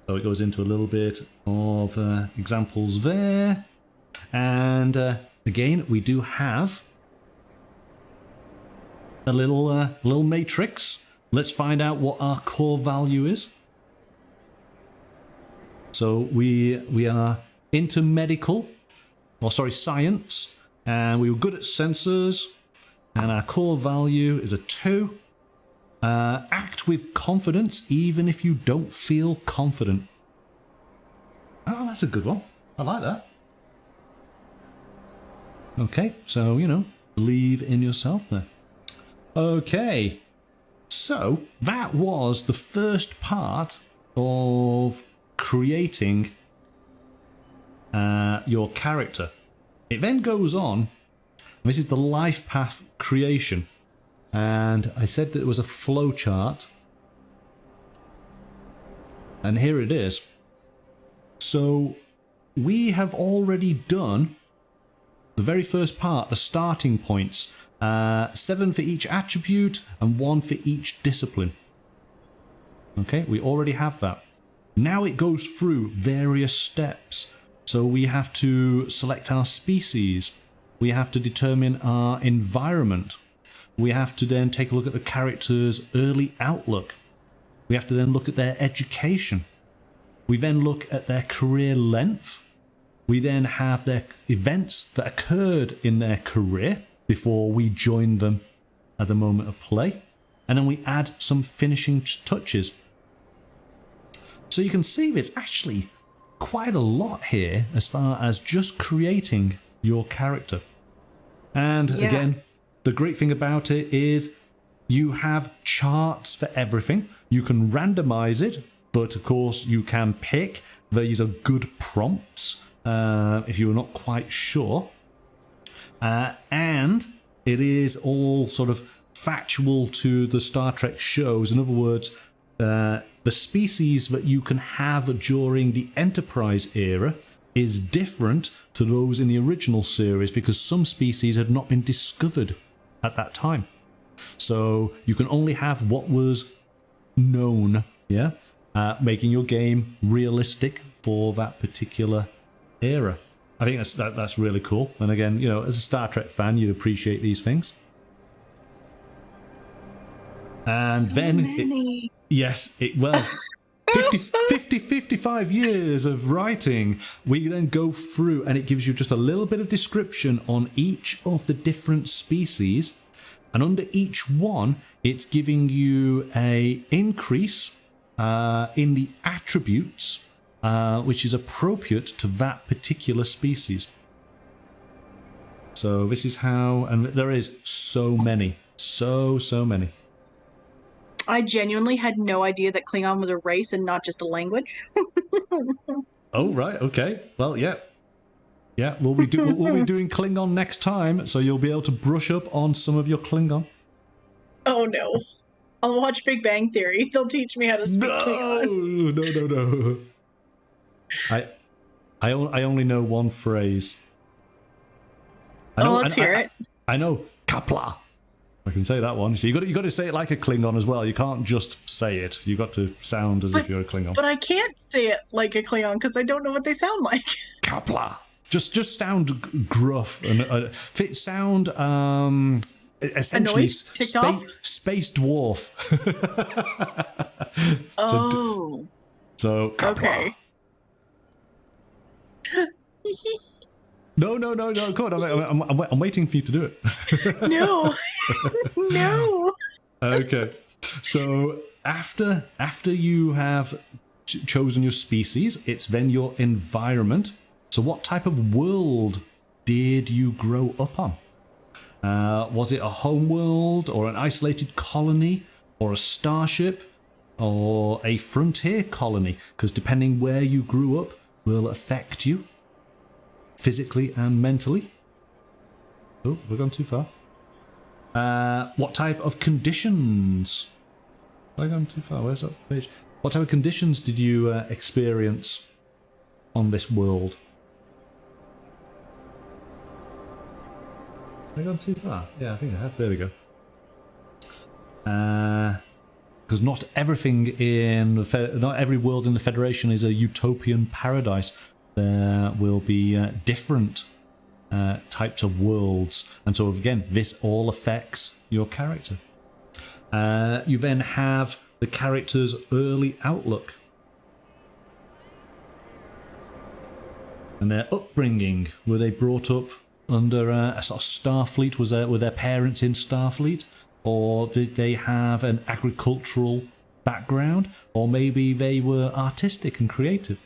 So it goes into a little bit of examples there. And again, we do have a little matrix. Let's find out what our core value is. So we are into medical, or sorry, science, and we were good at sensors, and our core value is a 2. Act with confidence even if you don't feel confident. Oh, that's a good one. I like that. Okay, so, you know, believe in yourself there. Okay, so that was the first part of creating your character. It then goes on. This is the life path creation, and I said that it was a flow chart, and here it is. So we have already done the very first part, the starting points, 7 for each attribute and 1 for each discipline. Okay, we already have that. Now it goes through various steps. So we have to select our species. We have to determine our environment. We have to then take a look at the character's early outlook. We have to then look at their education. We then look at their career length. We then have their events that occurred in their career before we join them at the moment of play. And then we add some finishing touches. So you can see there's actually quite a lot here as far as just creating your character. And again, the great thing about it is you have charts for everything. You can randomize it, but of course you can pick. These are good prompts if you're not quite sure. And it is all sort of factual to the Star Trek shows. In other words, the species that you can have during the Enterprise era is different to those in the original series because some species had not been discovered at that time. So you can only have what was known, making your game realistic for that particular era. I think that's really cool. And again, you know, as a Star Trek fan, you'd appreciate these things. And so then, well, 55 years of writing, we then go through and it gives you just a little bit of description on each of the different species. And under each one, it's giving you a increase in the attributes, which is appropriate to that particular species. So this is how, and there is so many, so many. I genuinely had no idea that Klingon was a race and not just a language. Oh, right, okay. Well, yeah. Yeah, we'll be doing Klingon next time, so you'll be able to brush up on some of your Klingon. Oh no. I'll watch Big Bang Theory. They'll teach me how to speak Klingon. No. I only know one phrase. Let's hear it. I know Kapla. I can say that one. So you got to say it like a Klingon as well. You can't just say it. You got to sound as if you're a Klingon. But I can't say it like a Klingon because I don't know what they sound like. Kapla. Just sound gruff and sound essentially space dwarf. Oh. So Kapla. Okay. No. Come on, I'm waiting for you to do it. No. No. Okay. So after you have chosen your species, it's then your environment. So what type of world did you grow up on? Was it a home world or an isolated colony or a starship or a frontier colony? Because depending where you grew up will affect you physically and mentally. Oh, we've gone too far. What type of conditions? Have I gone too far? Where's that page? What type of conditions did you experience on this world? Have I gone too far? Yeah, I think I have. There we go. Because not everything in not every world in the Federation is a utopian paradise. There will be different types of worlds, and so again, this all affects your character. You then have the character's early outlook and their upbringing. Were they brought up under a sort of Starfleet? Were their parents in Starfleet, or did they have an agricultural background, or maybe they were artistic and creative?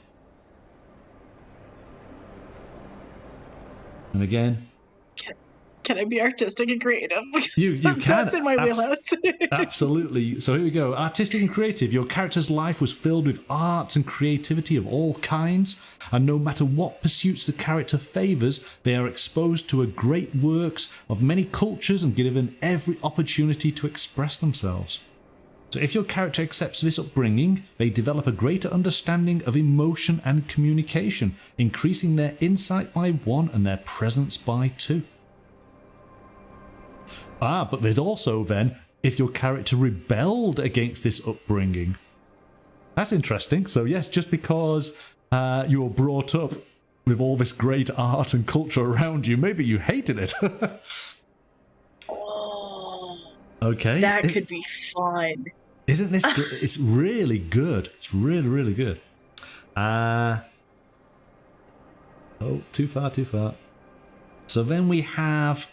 And again, Can I be artistic and creative? You can. That's in my wheelhouse. Absolutely. So here we go. Artistic and creative. Your character's life was filled with arts and creativity of all kinds, and no matter what pursuits the character favours, they are exposed to a great works of many cultures and given every opportunity to express themselves. So if your character accepts this upbringing, they develop a greater understanding of emotion and communication, increasing their insight by 1 and their presence by 2. But there's also then, if your character rebelled against this upbringing. That's interesting. So yes, just because you were brought up with all this great art and culture around you, maybe you hated it. Okay. That could be fun. Isn't this good? It's really good. It's really, really good. Oh, too far. So then we have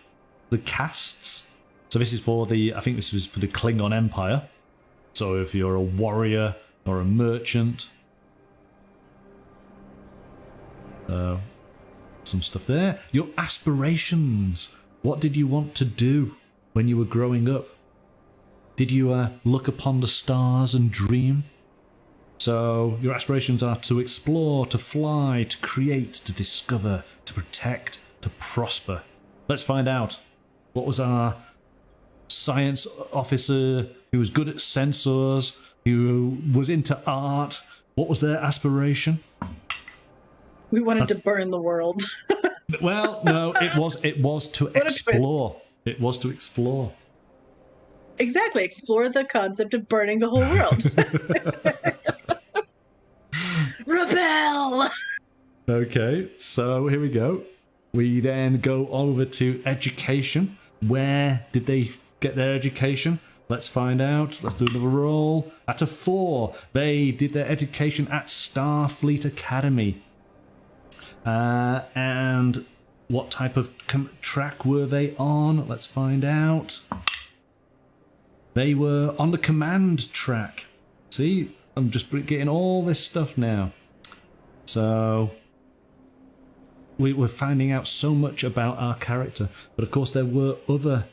the castes. So this is for I think this was for the Klingon Empire. So if you're a warrior or a merchant. So, some stuff there. Your aspirations. What did you want to do when you were growing up? Did you look upon the stars and dream? So your aspirations are to explore, to fly, to create, to discover, to protect, to prosper. Let's find out. What was our science officer who was good at sensors, who was into art? What was their aspiration? We wanted to burn the world. Well, no, it was to explore. It was to explore. Exactly, explore the concept of burning the whole world. Rebel! Okay, so here we go. We then go over to education. Where did they get their education? Let's find out. Let's do another roll. At a 4, they did their education at Starfleet Academy. And what type of track were they on? Let's find out. They were on the command track. See, I'm just getting all this stuff now. So we're finding out so much about our character. But of course there were other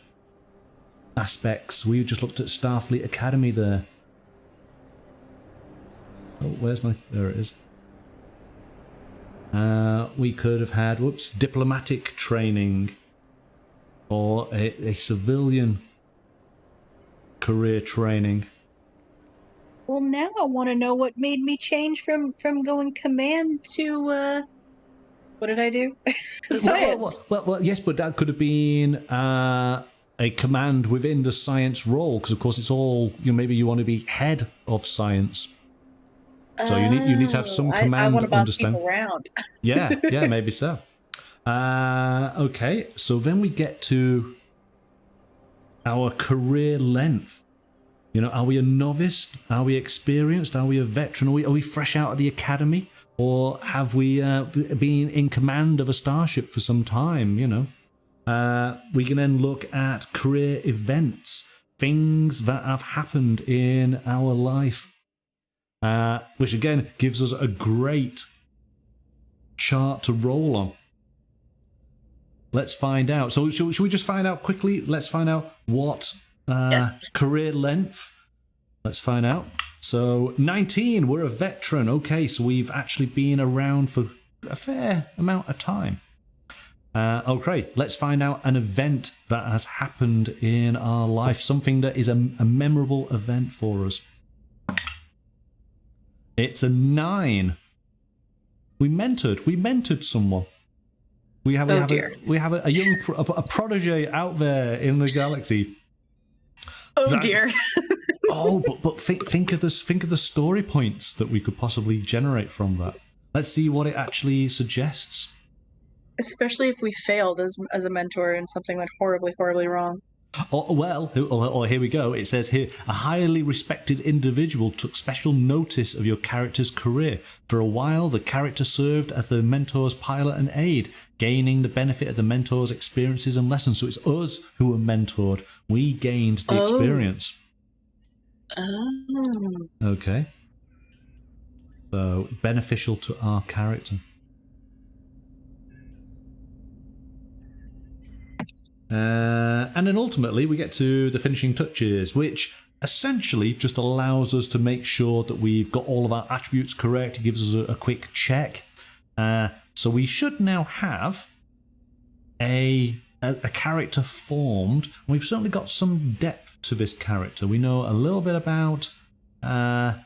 aspects. We just looked at Starfleet Academy there. Oh, where's my... There it is. We could have had, diplomatic training. Or a civilian career training. Well, now I want to know what made me change from going command to what did I do? Science. Well, yes, but that could have been a command within the science role, because of course it's all, maybe you want to be head of science. So you need to have some command. I want to boss understand. people around. yeah, maybe so. Okay, so then we get to our career length. Are we a novice? Are we experienced? Are we a veteran? Are we fresh out of the academy? Or have we been in command of a starship for some time, We can then look at career events, things that have happened in our life, which again gives us a great chart to roll on. Let's find out. So should we just find out quickly? Let's find out what career length. Let's find out. So 19, we're a veteran. Okay, so we've actually been around for a fair amount of time. Okay, let's find out an event that has happened in our life. Something that is a memorable event for us. It's a 9. We mentored someone. We have a young a protege out there in the galaxy. Oh dear. but think of the story points that we could possibly generate from that. Let's see what it actually suggests. Especially if we failed as a mentor and something went horribly, horribly wrong. Here we go. It says here, a highly respected individual took special notice of your character's career. For a while, the character served as the mentor's pilot and aide, gaining the benefit of the mentor's experiences and lessons. So it's us who were mentored. We gained the experience. Oh. Okay. So, beneficial to our character. And then ultimately we get to the finishing touches, which essentially just allows us to make sure that we've got all of our attributes correct. It gives us a quick check. So we should now have a character formed. We've certainly got some depth to this character. We know a little bit about their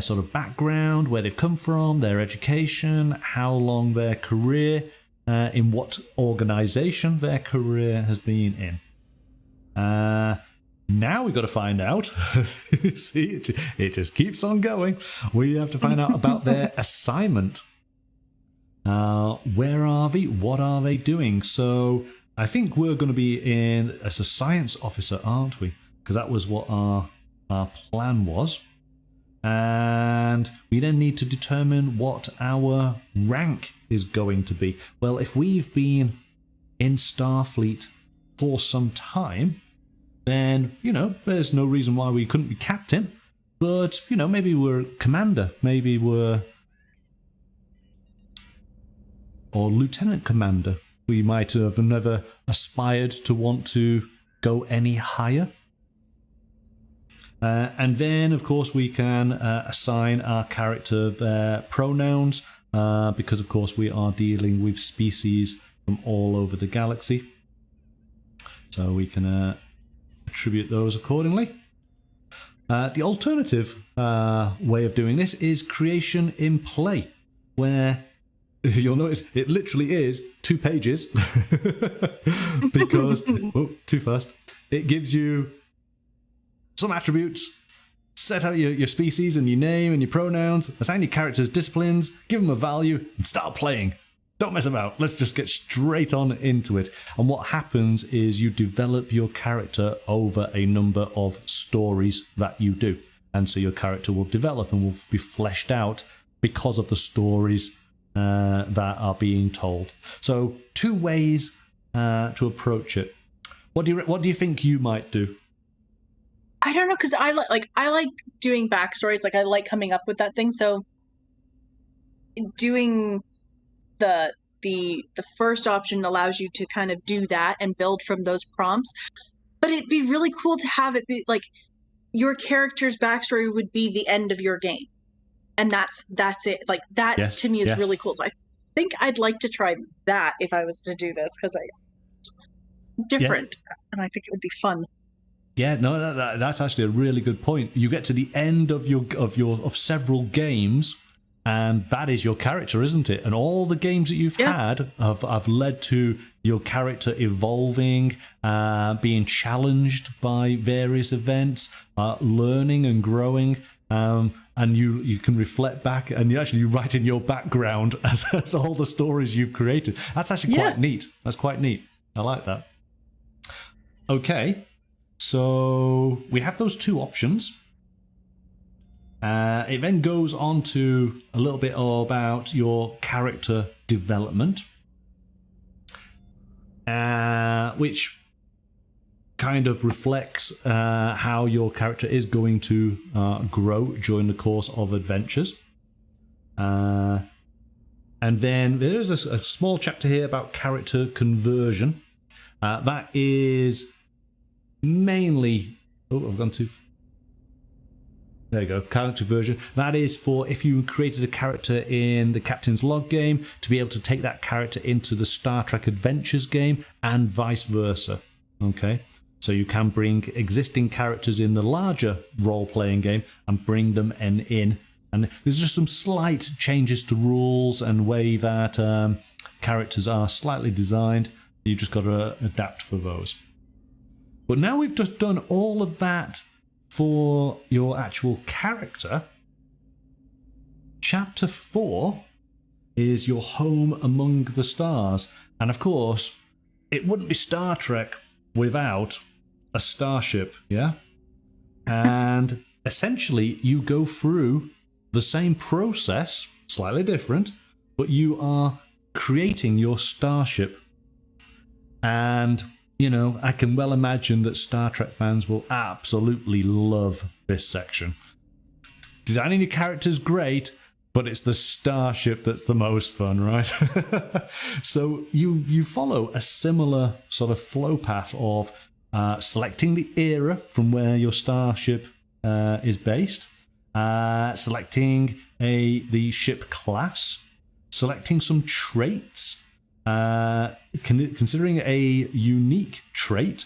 sort of background, where they've come from, their education, how long their career, in what organization their career has been in. Now we've got to find out. See, it just keeps on going. We have to find out about their assignment. Where are they? What are they doing? So I think we're going to be in as a science officer, aren't we? Because that was what our plan was. And we then need to determine what our rank is going to be. Well, if we've been in Starfleet for some time, then, you know, there's no reason why we couldn't be captain. But, you know, maybe we're commander. Maybe we're... or lieutenant commander. We might have never aspired to want to go any higher. And then, of course, we can assign our character their pronouns, because, of course, we are dealing with species from all over the galaxy. So we can attribute those accordingly. The alternative way of doing this is creation in play, where you'll notice it literally is 2 pages because, too fast, it gives you some attributes, set out your species and your name and your pronouns, assign your characters disciplines, give them a value, and start playing. Don't mess about. Let's just get straight on into it. And what happens is you develop your character over a number of stories that you do. And so your character will develop and will be fleshed out because of the stories that are being told. So 2 ways to approach it. What do you think you might do? I don't know, because I like doing backstories. Like, I like coming up with that thing. So doing the first option allows you to kind of do that and build from those prompts. But it'd be really cool to have it be like your character's backstory would be the end of your game, and that's it. Like, that to me is really cool. So I think I'd like to try that if I was to do this, because different, and I think it would be fun. Yeah, no, that's actually a really good point. You get to the end of several games, and that is your character, isn't it? And all the games that you've had have led to your character evolving, being challenged by various events, learning and growing. And you can reflect back, and you write in your background as all the stories you've created. That's actually quite neat. That's quite neat. I like that. Okay. So we have those 2 options. It then goes on to a little bit about your character development, which kind of reflects how your character is going to grow during the course of adventures. And then there is a small chapter here about character conversion. That is mainly... Oh, I've gone too... There you go, character version. That is for if you created a character in the Captain's Log game, to be able to take that character into the Star Trek Adventures game and vice versa. Okay, so you can bring existing characters in the larger role-playing game and bring them in. And there's just some slight changes to rules and way that characters are slightly designed. You just got to adapt for those. But now we've just done all of that for your actual character. Chapter 4 is your home among the stars. And of course, it wouldn't be Star Trek without a starship, yeah? And essentially, you go through the same process, slightly different, but you are creating your starship. And, you know, I can well imagine that Star Trek fans will absolutely love this section. Designing your characters, great, but it's the starship that's the most fun, right? So you follow a similar sort of flow path of selecting the era from where your starship is based, selecting the ship class, selecting some traits, considering a unique trait,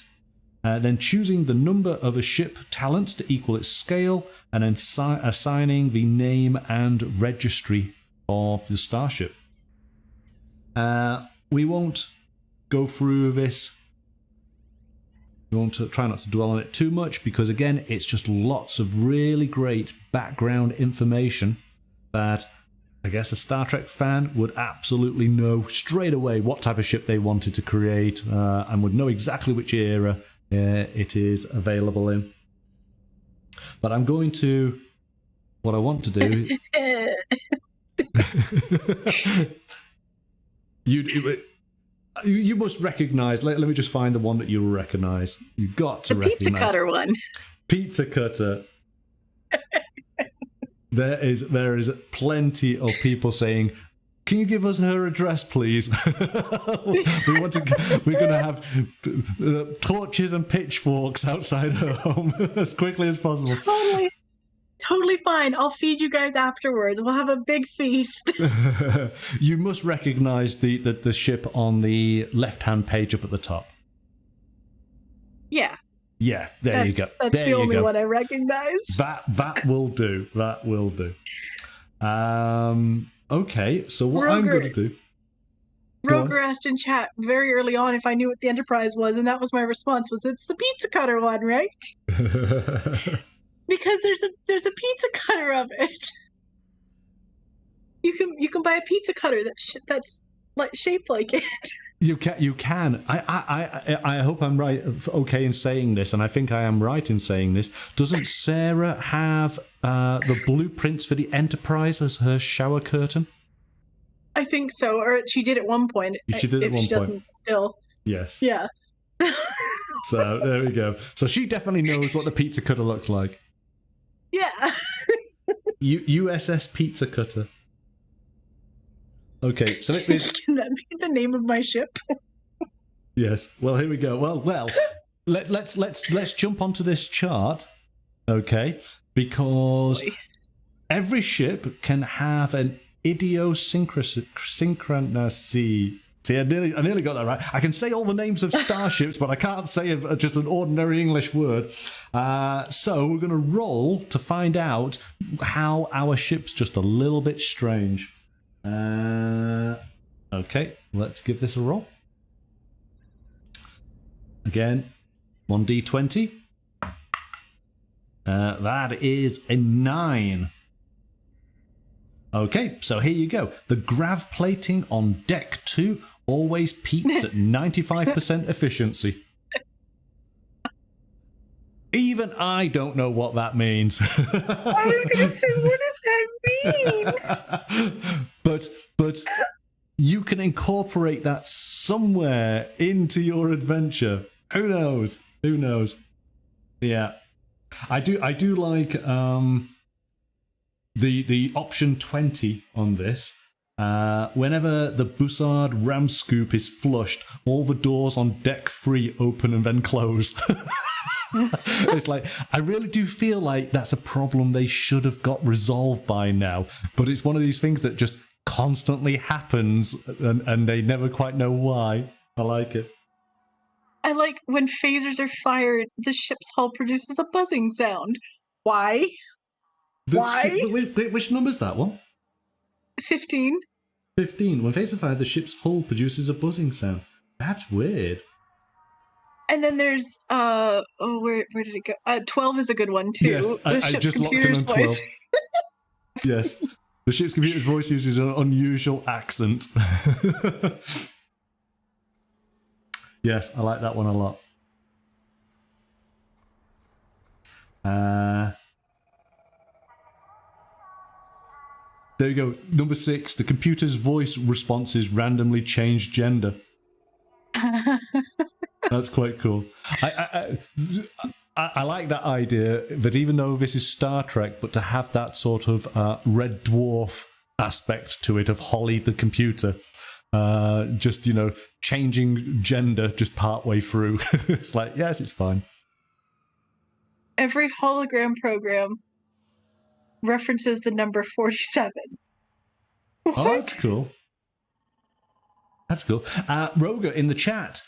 then choosing the number of a ship talents to equal its scale, and then assigning the name and registry of the starship. We won't go through this. We want to try not to dwell on it too much because, again, it's just lots of really great background information that I guess a Star Trek fan would absolutely know straight away what type of ship they wanted to create and would know exactly which era it is available in. But I'm going to... What I want to do... You must recognize... Let me just find the one that you'll recognize. You've got to recognize... The pizza cutter one. Pizza cutter. There is plenty of people saying, "Can you give us her address, please?" We're going to have torches and pitchforks outside her home as quickly as possible. Totally fine. I'll feed you guys afterwards. We'll have a big feast. You must recognize the ship on the left-hand page up at the top. Yeah. Yeah, you go. That's there the only go. one I recognize. That will do. That will do. Okay, so what I'm going to do... Roger asked in chat very early on if I knew what the Enterprise was, and that was my response, was it's the pizza cutter one, right? Because there's a pizza cutter of it. You can buy a pizza cutter that's like shaped like it. You can. I hope I'm right. Okay in saying this, and I think I am right in saying this. Doesn't Sarah have the blueprints for the Enterprise as her shower curtain? I think so, or she did at one point. She did at one point. Doesn't still. Yes. Yeah. So there we go. So she definitely knows what the pizza cutter looks like. Yeah. USS Pizza Cutter. Okay, so can that be the name of my ship? Yes. Well, here we go. Well, let's jump onto this chart, okay? Because every ship can have an idiosyncrasy. See, I nearly got that right. I can say all the names of starships, but I can't say just an ordinary English word. So we're going to roll to find out how our ship's just a little bit strange. Okay, let's give this a roll. Again, 1d20. That is a 9. Okay, so here you go. The grav plating on deck 2 always peaks at 95% efficiency. Even I don't know what that means. I was going to say, what does that mean? But you can incorporate that somewhere into your adventure. Who knows? Who knows? Yeah, I do like the option 20 on this. Whenever the Bussard ram scoop is flushed, all the doors on deck 3 open and then close. It's like, I really do feel like that's a problem they should have got resolved by now, but it's one of these things that just constantly happens and they never quite know why. I like it. I like when phasers are fired, the ship's hull produces a buzzing sound. Why? Why? Which number's that one? 15. 15. When phasers are fired, the ship's hull produces a buzzing sound. That's weird. And then there's where did it go? 12 is a good one too. Yes, I just locked in on 12. Yes, the ship's computer's voice uses an unusual accent. Yes, I like that one a lot. There you go. Number 6. The computer's voice responses randomly change gender. That's quite cool. I like that idea that even though this is Star Trek, but to have that sort of red dwarf aspect to it of Holly the computer. Just, changing gender just partway through. It's like, yes, it's fine. Every hologram program references the number 47. Oh, that's cool. That's cool. Roga in the chat,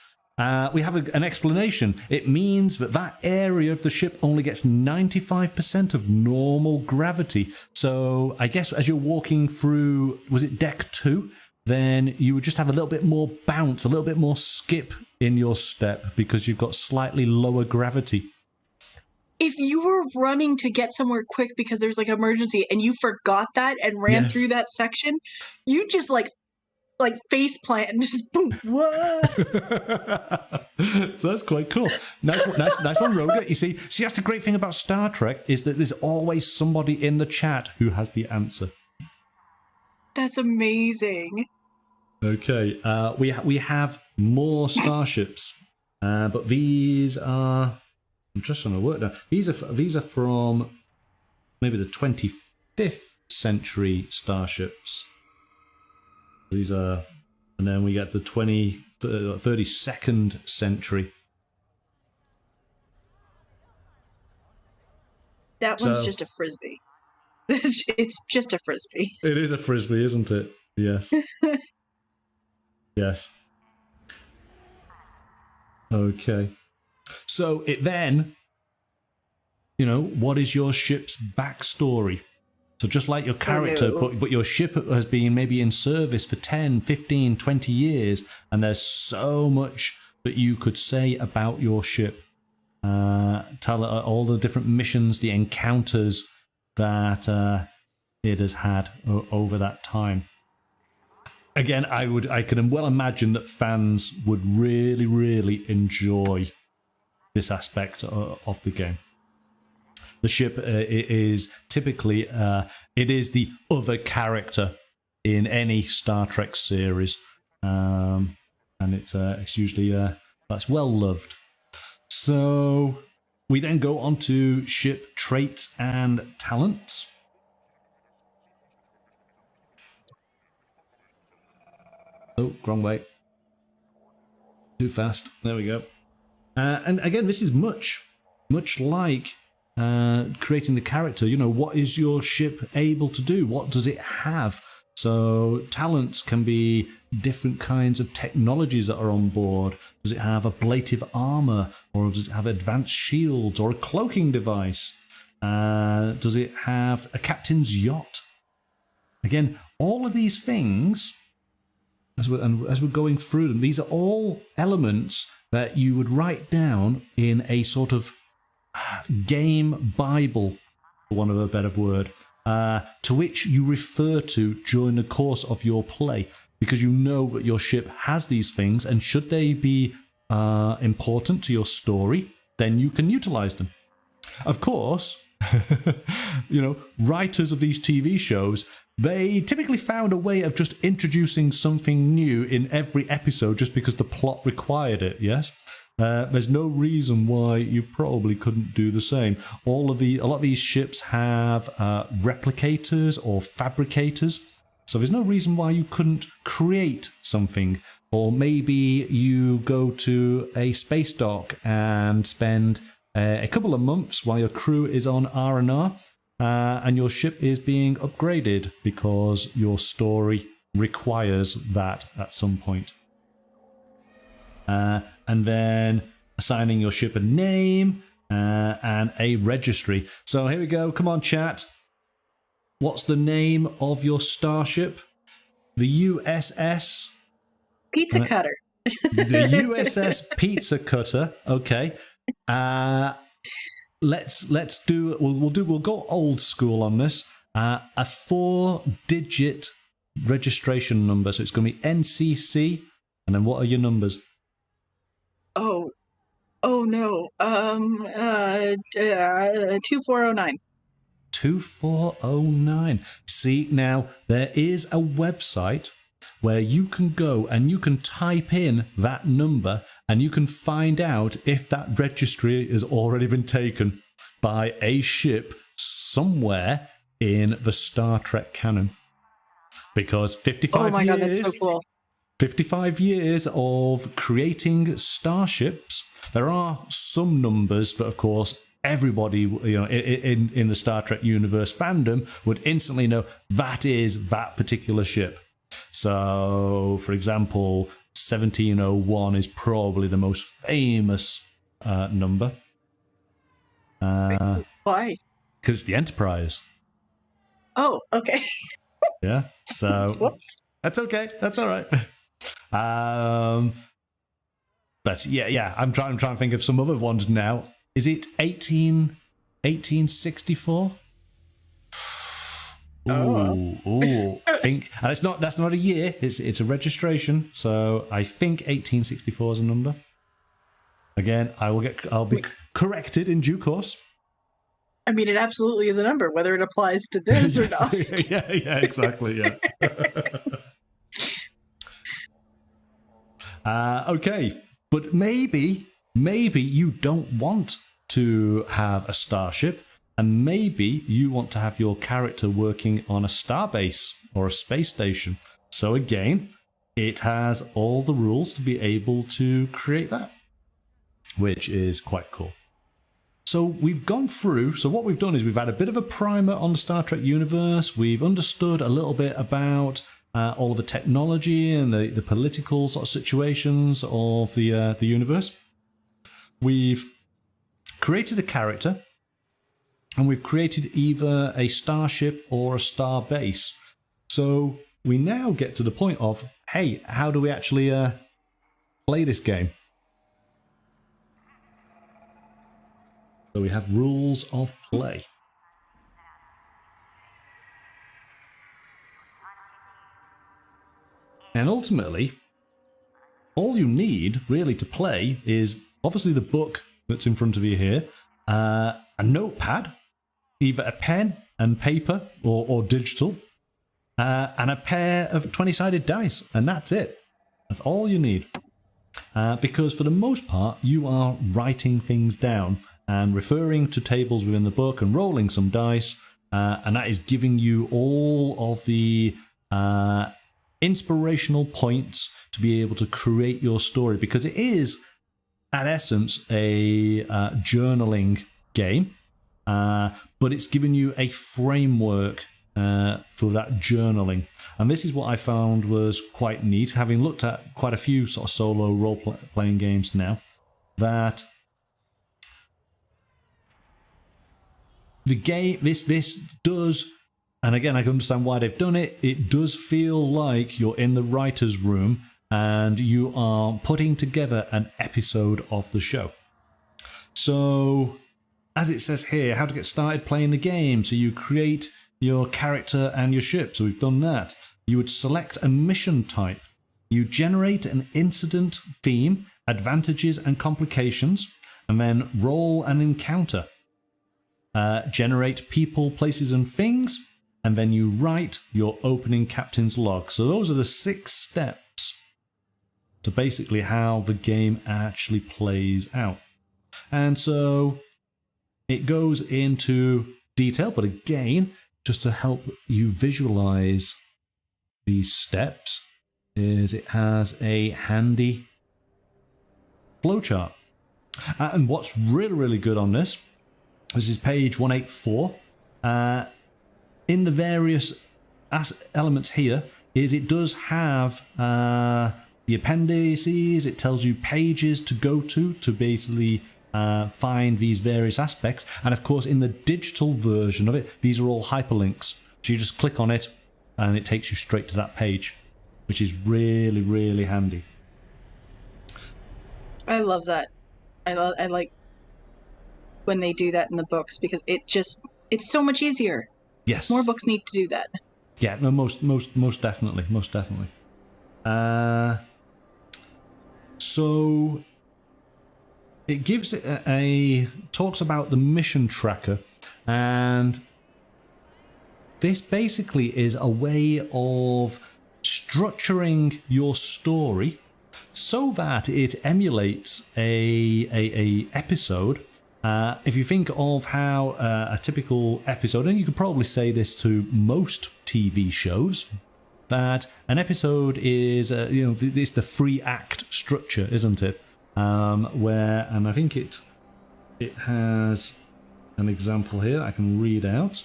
we have an explanation. It means that area of the ship only gets 95% of normal gravity. So I guess as you're walking through, was it deck 2? Then you would just have a little bit more bounce, a little bit more skip in your step because you've got slightly lower gravity. If you were running to get somewhere quick because there's like emergency and you forgot that and ran through that section, you just like face plant and just boom, whoa. So that's quite cool. Nice one, Roga. You see, that's the great thing about Star Trek is that there's always somebody in the chat who has the answer. That's amazing. Okay, we have more starships, but these are. I'm just trying to work now. These are from maybe the 25th century starships. These are, and then we get the 32nd century. That one's just a frisbee. It's just a frisbee. It is a frisbee, isn't it? Yes. Yes. Okay. So it then, what is your ship's backstory? So just like your character, but your ship has been maybe in service for 10, 15, 20 years, and there's so much that you could say about your ship. Tell all the different missions, the encounters that it has had over that time. Again, I can well imagine that fans would really, really enjoy this aspect of the game. The ship is typically it is the other character in any Star Trek series, and it's usually that's well loved. So we then go on to ship traits and talents. Oh, wrong way. Too fast. There we go. And again, this is much like creating the character. What is your ship able to do? What does it have? So talents can be different kinds of technologies that are on board. Does it have ablative armor, or does it have advanced shields, or a cloaking device? Does it have a captain's yacht? Again, all of these things, as we're going through them, these are all elements that you would write down in a sort of game Bible, for want of a better word, to which you refer to during the course of your play, because you know that your ship has these things, and should they be important to your story, then you can utilize them. Of course, writers of these TV shows, they typically found a way of just introducing something new in every episode just because the plot required it, yes? There's no reason why you probably couldn't do the same. A lot of these ships have replicators or fabricators, so there's no reason why you couldn't create something. Or maybe you go to a space dock and spend a couple of months while your crew is on R&R, and your ship is being upgraded because your story requires that at some point. And then assigning your ship a name and a registry. So here we go. Come on, chat. What's the name of your starship? The USS Pizza Cutter. The USS Pizza Cutter. Okay. Let's do. We'll go old school on this. A 4-digit registration number. So it's going to be NCC. And then what are your numbers? Oh no. 2409. 2409. See, now there is a website where you can go and you can type in that number and you can find out if that registry has already been taken by a ship somewhere in the Star Trek canon. because 55 Oh my years, god, that's so cool. 55 years of creating starships. There are some numbers that, of course, everybody, in the Star Trek universe fandom would instantly know that is that particular ship. So, for example, 1701 is probably the most famous number. Why? Because it's the Enterprise. Oh, okay. Yeah, so Whoops. that's okay. That's all right. But yeah. I'm trying to think of some other ones now. Is it 1864? Ooh, I think, and that's not a year. It's a registration. So I think 1864 is a number. Again, I'll be corrected in due course. I mean, it absolutely is a number, whether it applies to this or not. yeah, exactly. Yeah. Okay, but maybe you don't want to have a starship, and maybe you want to have your character working on a starbase or a space station. So again, it has all the rules to be able to create that, which is quite cool. So we've gone through, so what we've done is we've had a bit of a primer on the Star Trek universe. We've understood a little bit about all of the technology and the political sort of situations of the universe. We've created a character, and we've created either a starship or a star base. So we now get to the point of, hey, how do we actually play this game? So we have rules of play. And ultimately, all you need really to play is obviously the book that's in front of you here, a notepad, either a pen and paper or digital, and a pair of 20-sided dice, and that's it. That's all you need. Because for the most part, you are writing things down and referring to tables within the book and rolling some dice, and that is giving you all of the inspirational points to be able to create your story, because it is, at essence, a journaling game, but it's giving you a framework for that journaling. And this is what I found was quite neat, having looked at quite a few sort of solo role-playing games now, that the game, this does, and again, I can understand why they've done it, it does feel like you're in the writer's room and you are putting together an episode of the show. So, as it says here, how to get started playing the game. So you create your character and your ship. So we've done that. You would select a mission type. You generate an incident theme, advantages and complications, and then roll an encounter. Generate people, places, and things, and then you write your opening captain's log. So those are the 6 steps to basically how the game actually plays out. And so it goes into detail, but again, just to help you visualize these steps, is it has a handy flowchart. And what's really, really good on this is page 184. In the various elements here, is it does have the appendices. It tells you pages to go to basically find these various aspects. And of course, in the digital version of it, these are all hyperlinks. So you just click on it and it takes you straight to that page, which is really, really handy. I love that. I like when they do that in the books, because it's so much easier. Yes. More books need to do that. Yeah, no, most definitely. Most definitely. So it gives it talks about the mission tracker, and this basically is a way of structuring your story so that it emulates a episode. If you think of how a typical episode, and you could probably say this to most TV shows, that an episode is, it's the 3-act structure, isn't it? Where, and I think it has an example here I can read out.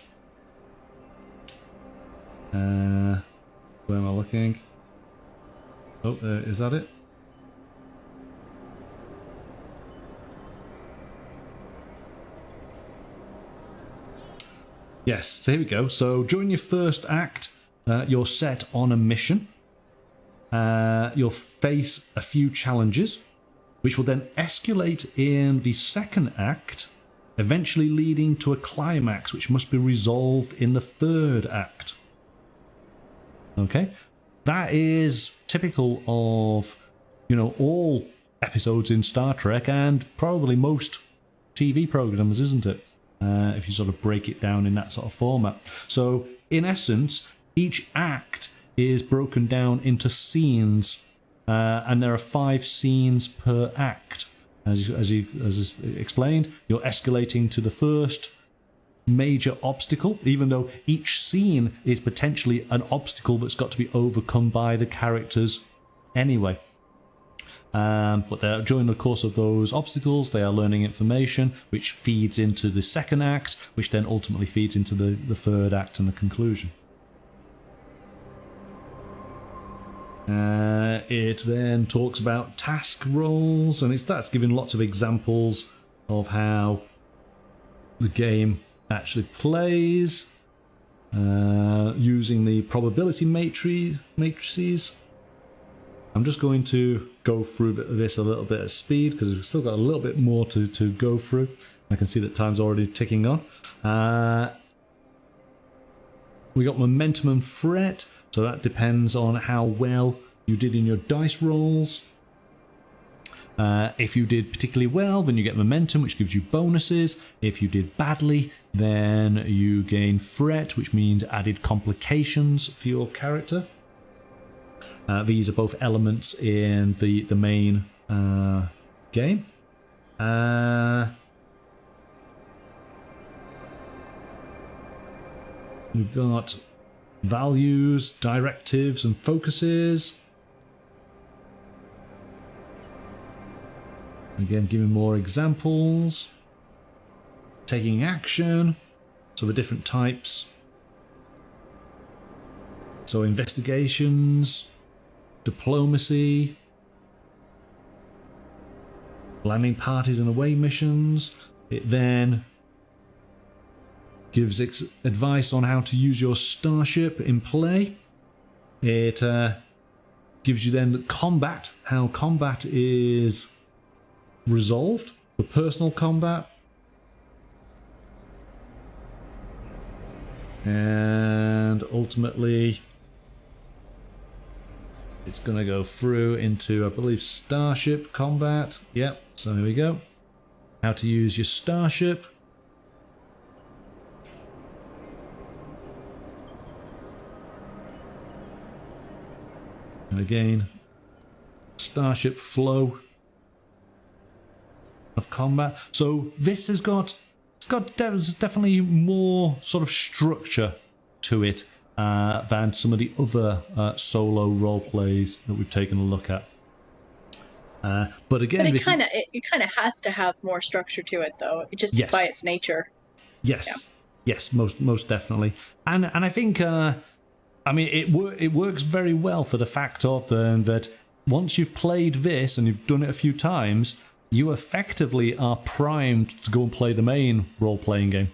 Where am I looking? Oh, is that it? Yes, so here we go. So during your first act, you're set on a mission. You'll face a few challenges, which will then escalate in the second act, eventually leading to a climax which must be resolved in the third act. Okay? That is typical of, all episodes in Star Trek and probably most TV programs, isn't it? If you sort of break it down in that sort of format. So, in essence, each act is broken down into scenes, and there are 5 scenes per act. As explained, you're escalating to the first major obstacle, even though each scene is potentially an obstacle that's got to be overcome by the characters anyway. But during the course of those obstacles, they are learning information, which feeds into the second act, which then ultimately feeds into the third act and the conclusion. It then talks about task roles, and it starts giving lots of examples of how the game actually plays, using the probability matrices. I'm just going to go through this a little bit at speed because we've still got a little bit more to go through. I can see that time's already ticking on. We got momentum and threat, so that depends on how well you did in your dice rolls. If you did particularly well, then you get momentum, which gives you bonuses. If you did badly, then you gain threat, which means added complications for your character. These are both elements in the main game. We've got values, directives, and focuses. Again, giving more examples. Taking action. So the different types. So investigations, diplomacy, landing parties and away missions. It then gives advice on how to use your starship in play. It gives you then combat, how combat is resolved for personal combat. And ultimately, it's going to go through into, I believe, starship combat. Yep, so here we go. How to use your starship. And again, starship flow of combat. So this has got, there's definitely more sort of structure to it than some of the other solo role plays that we've taken a look at. But again, it kind of has to have more structure to it, though, just yes. by its nature. Yes, yeah. Yes, most definitely. And I think, I mean, it works very well for the fact of that once you've played this and you've done it a few times, you effectively are primed to go and play the main role-playing game.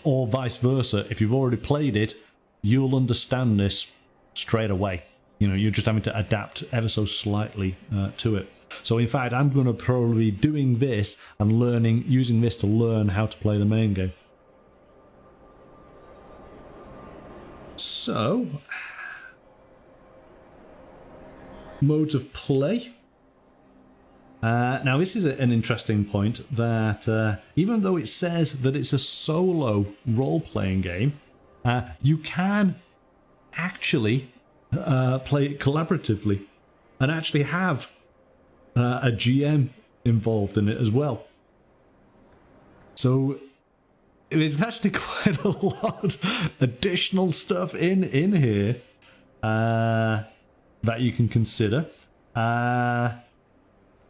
Or vice versa. If you've already played it, you'll understand this straight away. You're just having to adapt ever so slightly to it. So in fact, I'm going to probably be doing this and using this to learn how to play the main game. So, modes of play. Now this is an interesting point that even though it says that it's a solo role-playing game, you can actually play it collaboratively and actually have a GM involved in it as well. So there's actually quite a lot additional stuff in here that you can consider.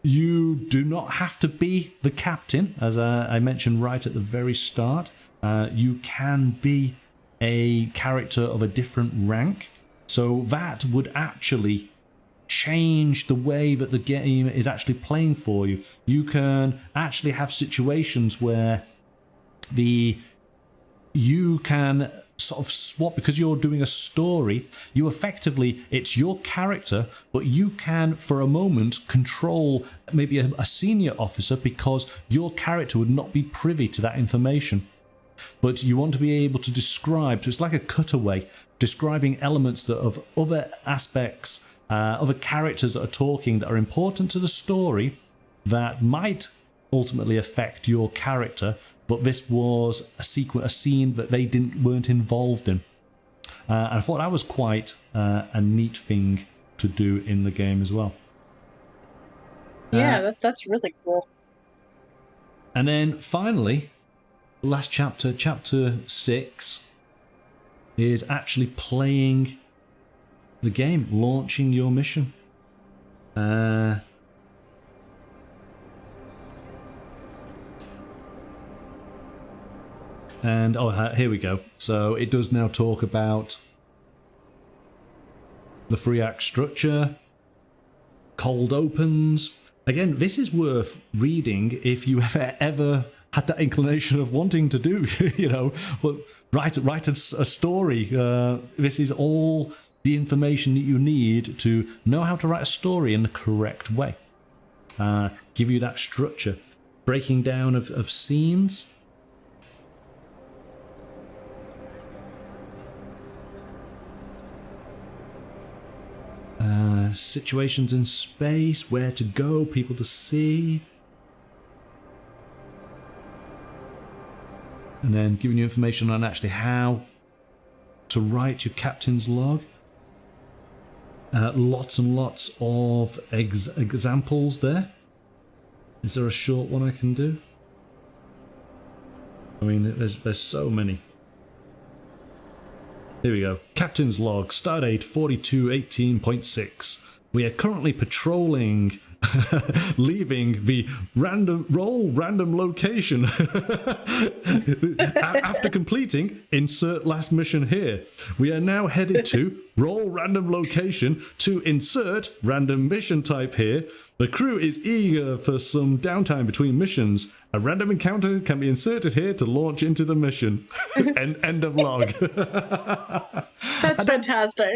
You do not have to be the captain, as I mentioned right at the very start. You can be a character of a different rank, so that would actually change the way that the game is actually playing for you. You can actually have situations where you can sort of swap, because you're doing a story, you effectively, it's your character, but you can for a moment control maybe a senior officer, because your character would not be privy to that information, but you want to be able to describe, so it's like a cutaway describing elements that of other aspects, other characters that are talking that are important to the story that might ultimately affect your character, but this was a scene that they weren't involved in. And I thought that was quite a neat thing to do in the game as well. Yeah, that's really cool. And then finally, last chapter, chapter 6, is actually playing the game, launching your mission. And here we go. So it does now talk about the 3-act structure, cold opens. Again, this is worth reading if you ever had that inclination of wanting to do, you know, but write a story. This is all the information that you need to know how to write a story in the correct way. Give you that structure, breaking down of scenes. Situations in space, where to go, people to see. And then giving you information on actually how to write your captain's log. Lots and lots of examples there. Is there a short one I can do? I mean, there's so many. Here we go. Captain's log, stardate 4218.6. We are currently patrolling, leaving the random location. After completing, insert last mission here. We are now headed to roll random location to insert random mission type here. The crew is eager for some downtime between missions. A random encounter can be inserted here to launch into the mission. End of log. That's fantastic.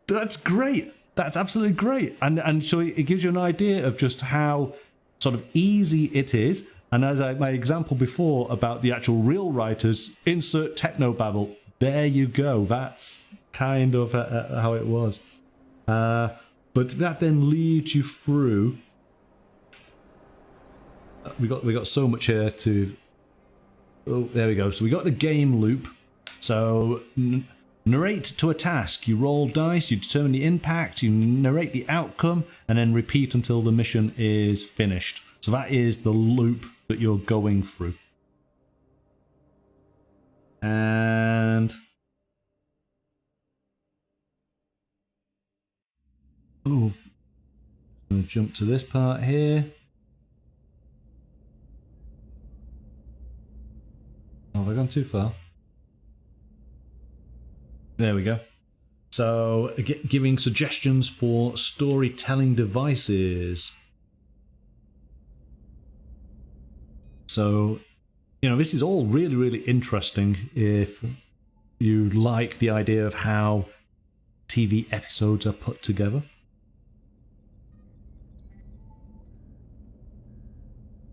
That's great. That's absolutely great. And so it gives you an idea of just how sort of easy it is. And as my example before about the actual real writers, insert technobabble. There you go. That's kind of how it was. But that then leads you through. We got so much here to. Oh, there we go. So we got the game loop. So narrate to a task. You roll dice. You determine the impact. You narrate the outcome, and then repeat until the mission is finished. So that is the loop that you're going through. And oh, I'm gonna jump to this part here. Oh, have I gone too far? There we go. So, giving suggestions for storytelling devices. So, you know, this is all really, really interesting if you like the idea of how TV episodes are put together.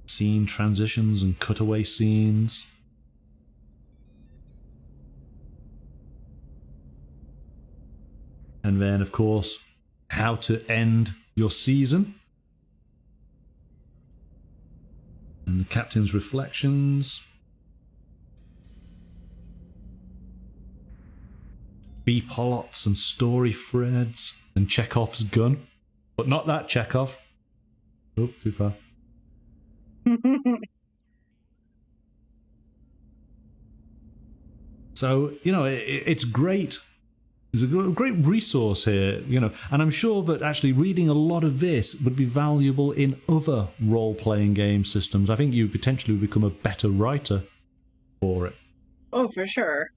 Scene transitions and cutaway scenes. And then, of course, how to end your season. And the captain's reflections. B-plots and story threads. And Chekhov's gun. But not that Chekhov. Oh, too far. So, you know, it's great There's a great resource here, you know, and I'm sure that actually reading a lot of this would be valuable in other role-playing game systems. I think you potentially would become a better writer for it. Oh, for sure.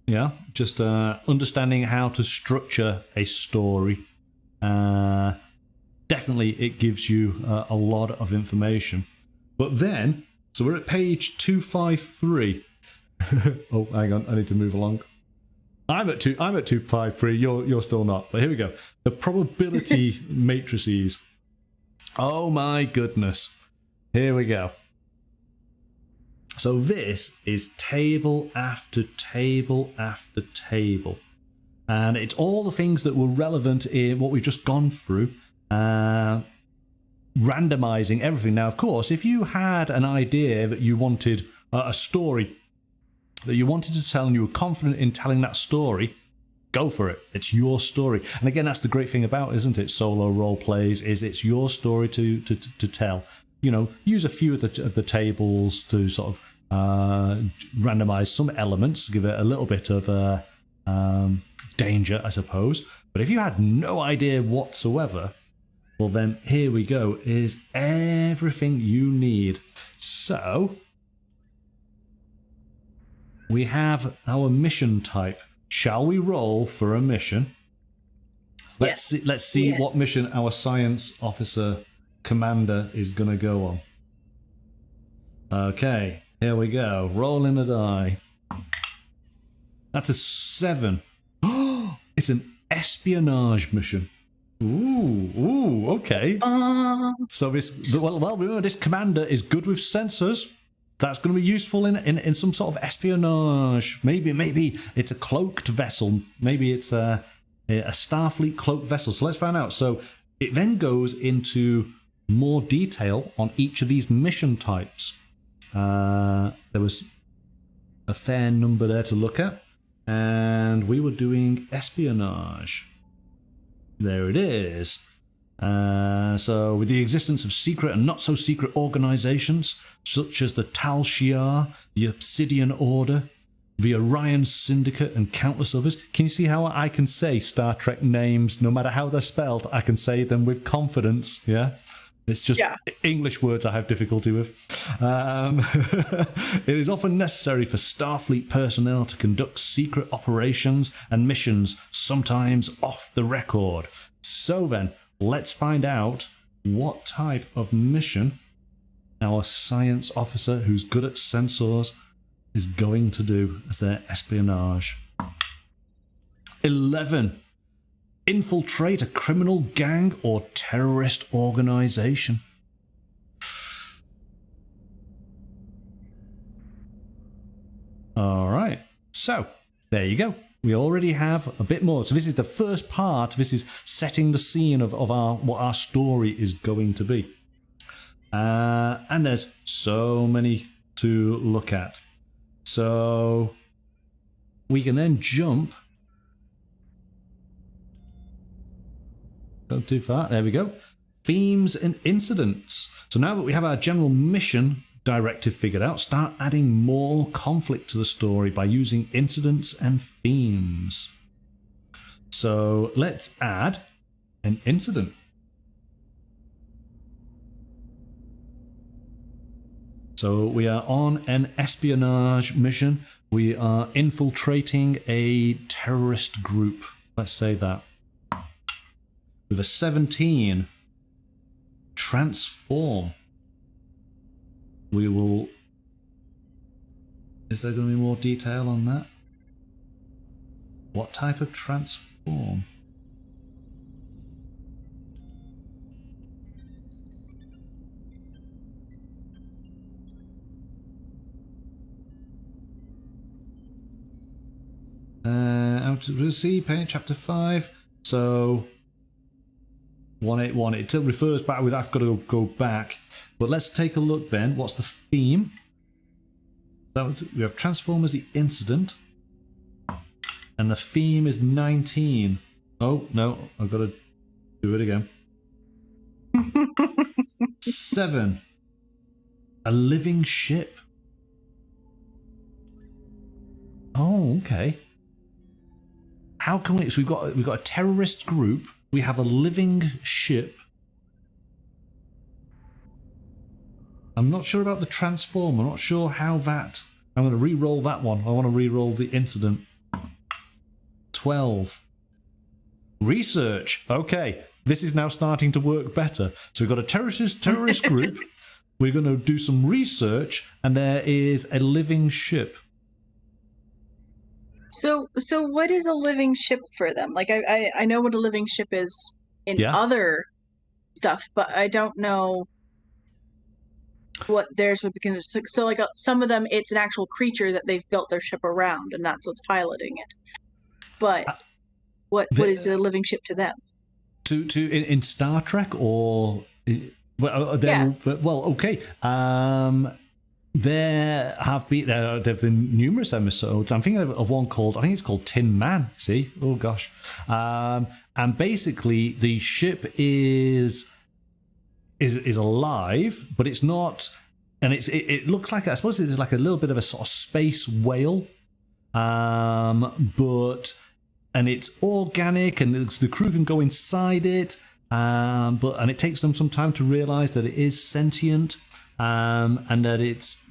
Yeah, just understanding how to structure a story. Definitely, it gives you a lot of information. But then, so we're at page 253. Oh, hang on, I need to move along. I'm at 253. You're still not. But here we go. The probability matrices. Oh my goodness. Here we go. So this is table after table after table. And it's all the things that were relevant in what we've just gone through. Randomizing everything. Now, of course, if you had an idea that you wanted a story that you wanted to tell and you were confident in telling that story, go for it. It's your story. And again, that's the great thing about, isn't it, solo role plays, is it's your story to tell. You know, use a few of the tables to sort of randomize some elements, give it a little bit of danger, I suppose. But if you had no idea whatsoever, well then here we go, is everything you need. So we have our mission type. Shall we roll for a mission? Let's see what mission our science officer commander is going to go on. Okay, here we go. Rolling a die. That's a 7. It's an espionage mission. Ooh, okay. So this, well, remember this commander is good with sensors. That's going to be useful in some sort of espionage. Maybe it's a cloaked vessel. Maybe it's a Starfleet cloaked vessel. So let's find out. So it then goes into more detail on each of these mission types. There was a fair number there to look at. And we were doing espionage. There it is. So with the existence of secret and not so secret organizations, such as the Tal Shiar, the Obsidian Order, the Orion Syndicate, and countless others. Can you see how I can say Star Trek names, no matter how they're spelled, I can say them with confidence, yeah? It's just English words I have difficulty with. It is often necessary for Starfleet personnel to conduct secret operations and missions, sometimes off the record. So then, let's find out what type of mission our science officer, who's good at sensors, is going to do as their espionage. 11. Infiltrate a criminal gang or terrorist organization. All right. So, there you go. We already have a bit more. So this is the first part. This is setting the scene of what our story is going to be. And there's so many to look at. So we can then jump. Go too far. There we go. Themes and incidents. So now that we have our general mission directive figured out, start adding more conflict to the story by using incidents and themes. So let's add an incident. So we are on an espionage mission. We are infiltrating a terrorist group. Let's say that. With a 17, transform. We will... Is there going to be more detail on that? What type of transform? Out to see, page chapter 5. So 181. It refers back. I've got to go back. But let's take a look then. What's the theme? We have transform as the incident. And the theme is 19. Oh, no. I've got to do it again. 7. A living ship. Oh, okay. how can we? So we've got a terrorist group. We have a living ship. I'm not sure about the transform. I'm not sure how that. I'm going to re-roll that one. I want to re-roll the incident. 12. Research. Okay, this is now starting to work better. So we've got a terrorist group. We're going to do some research, and there is a living ship. So what is a living ship for them? Like I know what a living ship is in other stuff, but I don't know what theirs would be. So like some of them, it's an actual creature that they've built their ship around, and that's what's piloting it. But what is a living ship to them? In Star Trek or well, okay. There have been numerous episodes. I'm thinking of one called, I think it's called Tin Man. See, oh gosh, and basically the ship is alive, but it's not, and it looks like, I suppose it's like a little bit of a sort of space whale, and it's organic, and the crew can go inside it, and it takes them some time to realize that it is sentient, and that it's,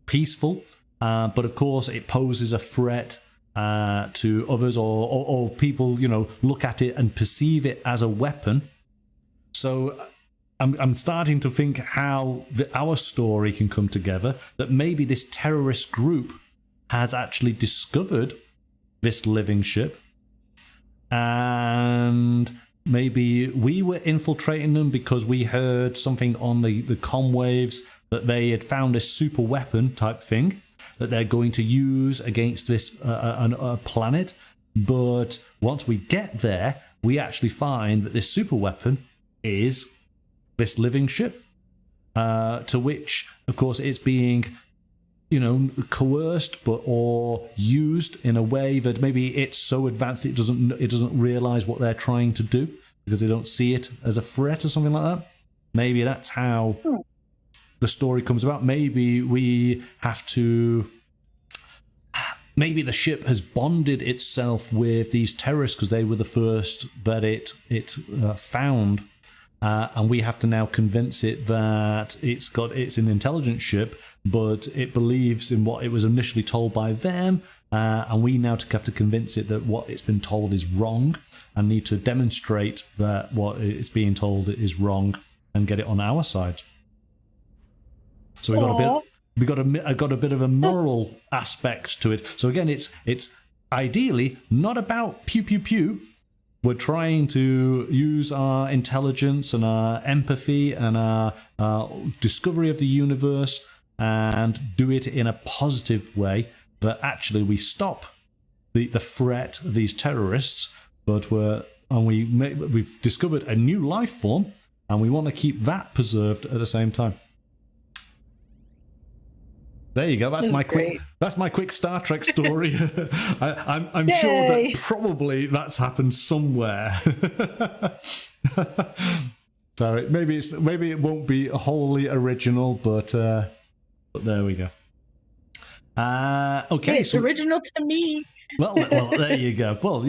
peaceful, but of course it poses a threat to others, or people, look at it and perceive it as a weapon. So I'm starting to think how our story can come together, that maybe this terrorist group has actually discovered this living ship, and maybe we were infiltrating them because we heard something on the comm waves that they had found a super weapon type thing that they're going to use against this a planet. But once we get there, we actually find that this super weapon is this living ship, to which, of course, it's being coerced, or used in a way that maybe it's so advanced it doesn't realize what they're trying to do because they don't see it as a threat or something like that. Maybe that's how the story comes about. Maybe we have to. Maybe the ship has bonded itself with these terrorists because they were the first that it found. And we have to now convince it that it's an intelligent ship, but it believes in what it was initially told by them, and we now have to convince it that what it's been told is wrong, and need to demonstrate that what it's being told is wrong, and get it on our side. So we got a bit of a moral aspect to it. So again, it's ideally not about pew pew pew. We're trying to use our intelligence and our empathy and our discovery of the universe and do it in a positive way, that actually we stop the threat of these terrorists, but we've discovered a new life form, and we want to keep that preserved at the same time. There you go. That's my quick Star Trek story. I'm sure that probably that's happened somewhere. So maybe it won't be wholly original, but there we go. Okay, it's original to me. Well, there you go. Well,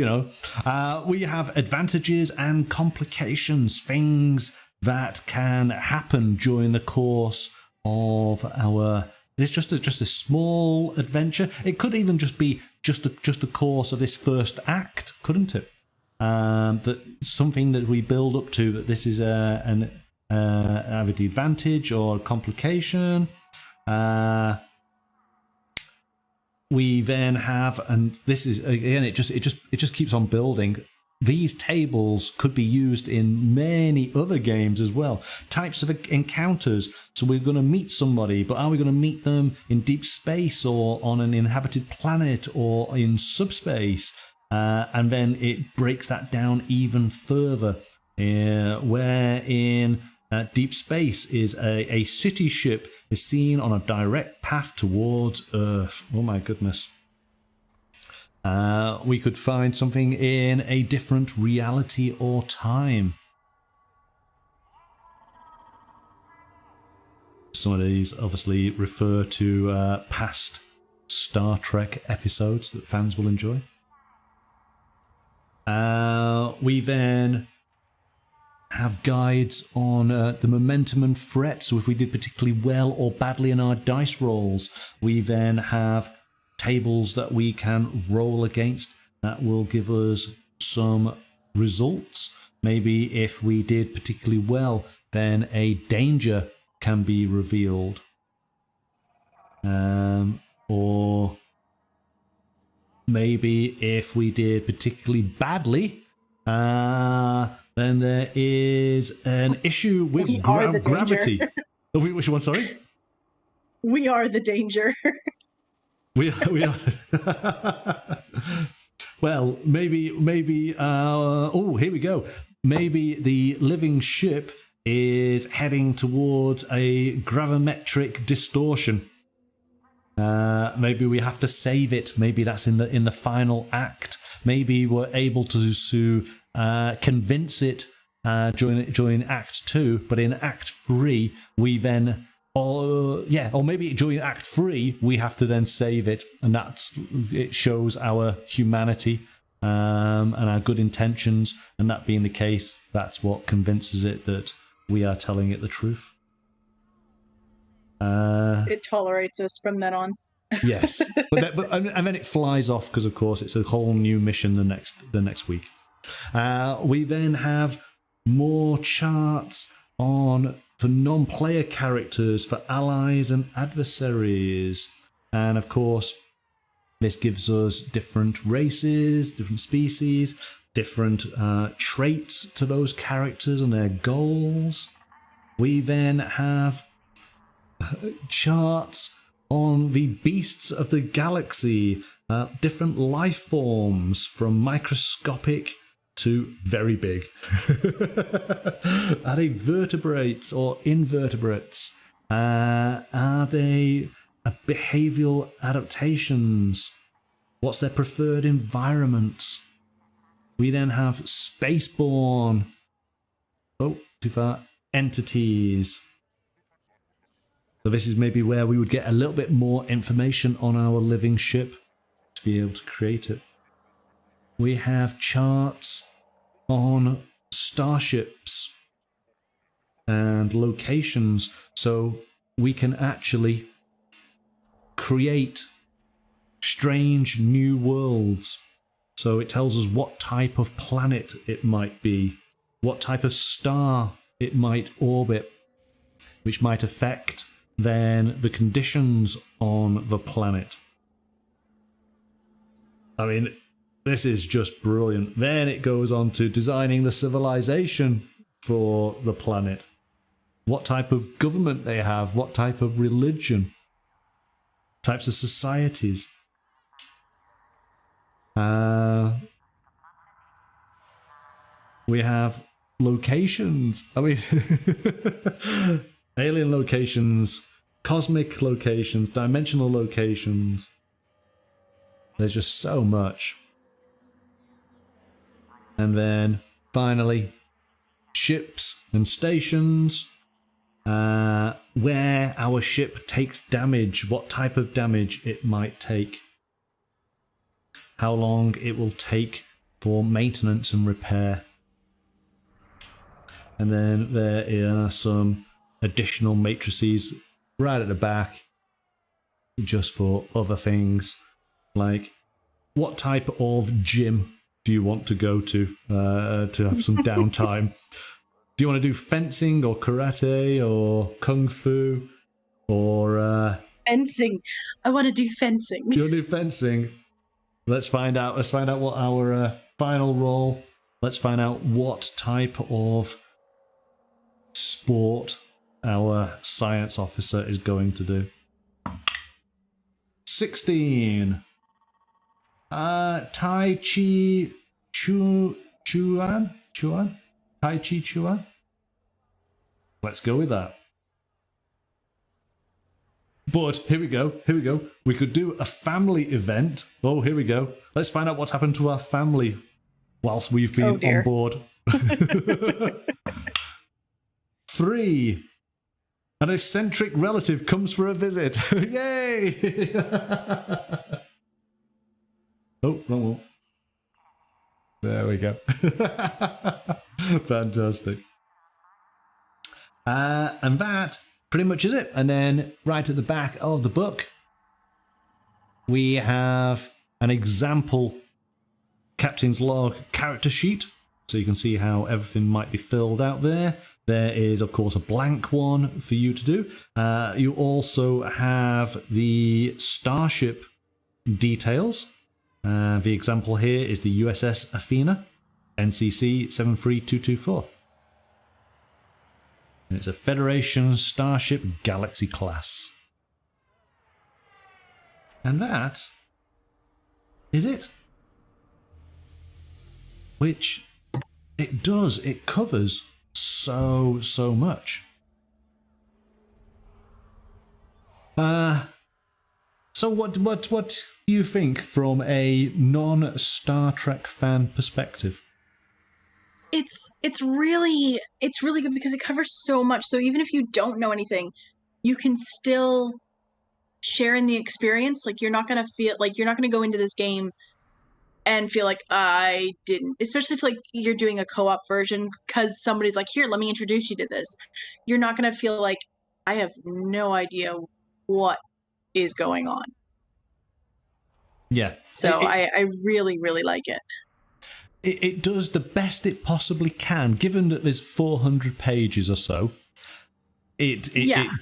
we have advantages and complications, things that can happen during the course of our. It's just a small adventure. It could even just be just a course of this first act, couldn't it? That something that we build up to, that this is either the advantage or a complication. We then have, and this is again, it just keeps on building. These tables could be used in many other games as well. Types of encounters. So we're going to meet somebody, but are we going to meet them in deep space or on an inhabited planet or in subspace? And then it breaks that down even further. Where in deep space is a city ship is seen on a direct path towards Earth. Oh my goodness. We could find something in a different reality or time. Some of these obviously refer to past Star Trek episodes that fans will enjoy. We then have guides on the momentum and threat. So if we did particularly well or badly in our dice rolls, we then have tables that we can roll against that will give us some results. Maybe if we did particularly well, then a danger can be revealed. Or maybe if we did particularly badly, then there is an issue with gravity. Oh, which one, sorry? We are the danger. We are. Well, maybe. Oh, here we go. Maybe the living ship is heading towards a gravimetric distortion. Maybe we have to save it. Maybe that's in the final act. Maybe we're able to convince it during Act 2, but in Act 3 we then, or maybe during Act 3 we have to then save it, and it shows our humanity and our good intentions, and that being the case, that's what convinces it that we are telling it the truth. It tolerates us from then on. Yes, and then it flies off because, of course, it's a whole new mission the next week. We then have more charts for non-player characters, for allies and adversaries, and of course, this gives us different races, different species, different traits to those characters and their goals. We then have charts on the beasts of the galaxy, different life forms from microscopic to very big. Are they vertebrates or invertebrates? Are they behavioral adaptations? What's their preferred environment? We then have spaceborne. Oh, too far. Entities. So this is maybe where we would get a little bit more information on our living ship to be able to create it. We have charts on starships and locations, so we can actually create strange new worlds. So it tells us what type of planet it might be, what type of star it might orbit, which might affect then the conditions on the planet. I mean, this is just brilliant. Then it goes on to designing the civilization for the planet. What type of government they have, what type of religion, types of societies. We have locations. I mean, alien locations, cosmic locations, dimensional locations. There's just so much. And then finally, ships and stations, where our ship takes damage, what type of damage it might take, how long it will take for maintenance and repair. And then there are some additional matrices right at the back just for other things, like what type of gym do you want to go to have some downtime? Do you want to do fencing or karate or kung fu or fencing? I want to do fencing. You want to do fencing? Let's find out. Let's find out what our final roll. Let's find out what type of sport our science officer is going to do. 16. Tai Chi Chuan? Tai Chi Chuan? Let's go with that. But here we go. We could do a family event. Oh, here we go. Let's find out what's happened to our family whilst we've been on board. 3. An eccentric relative comes for a visit. Yay! Oh, wrong one. There we go. Fantastic. And that pretty much is it. And then right at the back of the book, we have an example captain's log character sheet. So you can see how everything might be filled out there. There is, of course, a blank one for you to do. You also have the starship details. The example here is the USS Athena, NCC 73224. And it's a Federation Starship Galaxy class. And that is it. Which it covers so much. So what do you think from a non-Star Trek fan perspective? It's really good because it covers so much. So even if you don't know anything, you can still share in the experience. Like you're not gonna go into this game and feel like I didn't, especially if like you're doing a co-op version because somebody's like, here, let me introduce you to this. You're not gonna feel like I have no idea what is going on. Yeah. So I really, really like it. It does the best it possibly can, given that there's 400 pages or so. It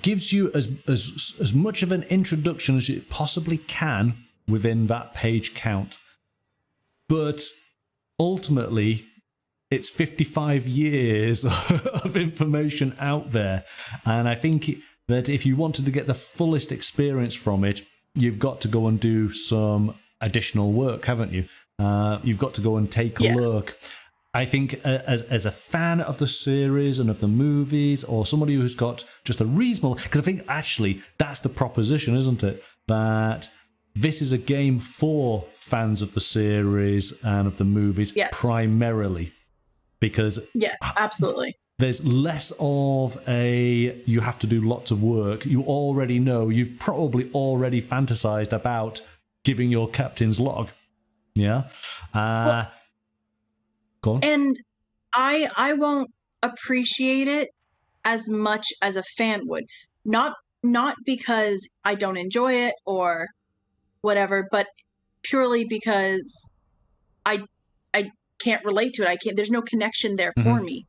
gives you as much of an introduction as it possibly can within that page count. But ultimately, it's 55 years of information out there. And I think that if you wanted to get the fullest experience from it, you've got to go and do some additional work, haven't you? You've got to go and take a look. I think as a fan of the series and of the movies, or somebody who's got just a reasonable... Because I think actually that's the proposition, isn't it? That this is a game for fans of the series and of the movies primarily. Because... Yeah, absolutely. There's less of a, you have to do lots of work. You already know, you've probably already fantasized about giving your captain's log. Yeah. Go on. And I won't appreciate it as much as a fan would. Not because I don't enjoy it or whatever, but purely because I can't relate to it. There's no connection there for me.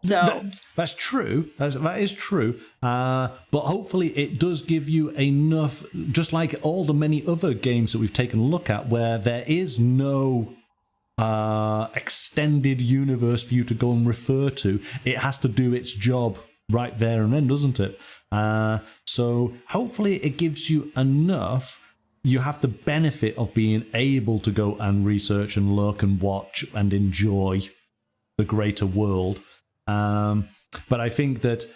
So that's true. That is true. But hopefully it does give you enough, just like all the many other games that we've taken a look at, where there is no extended universe for you to go and refer to. It has to do its job right there and then, doesn't it? So hopefully it gives you enough. You have the benefit of being able to go and research and look and watch and enjoy the greater world. But I think that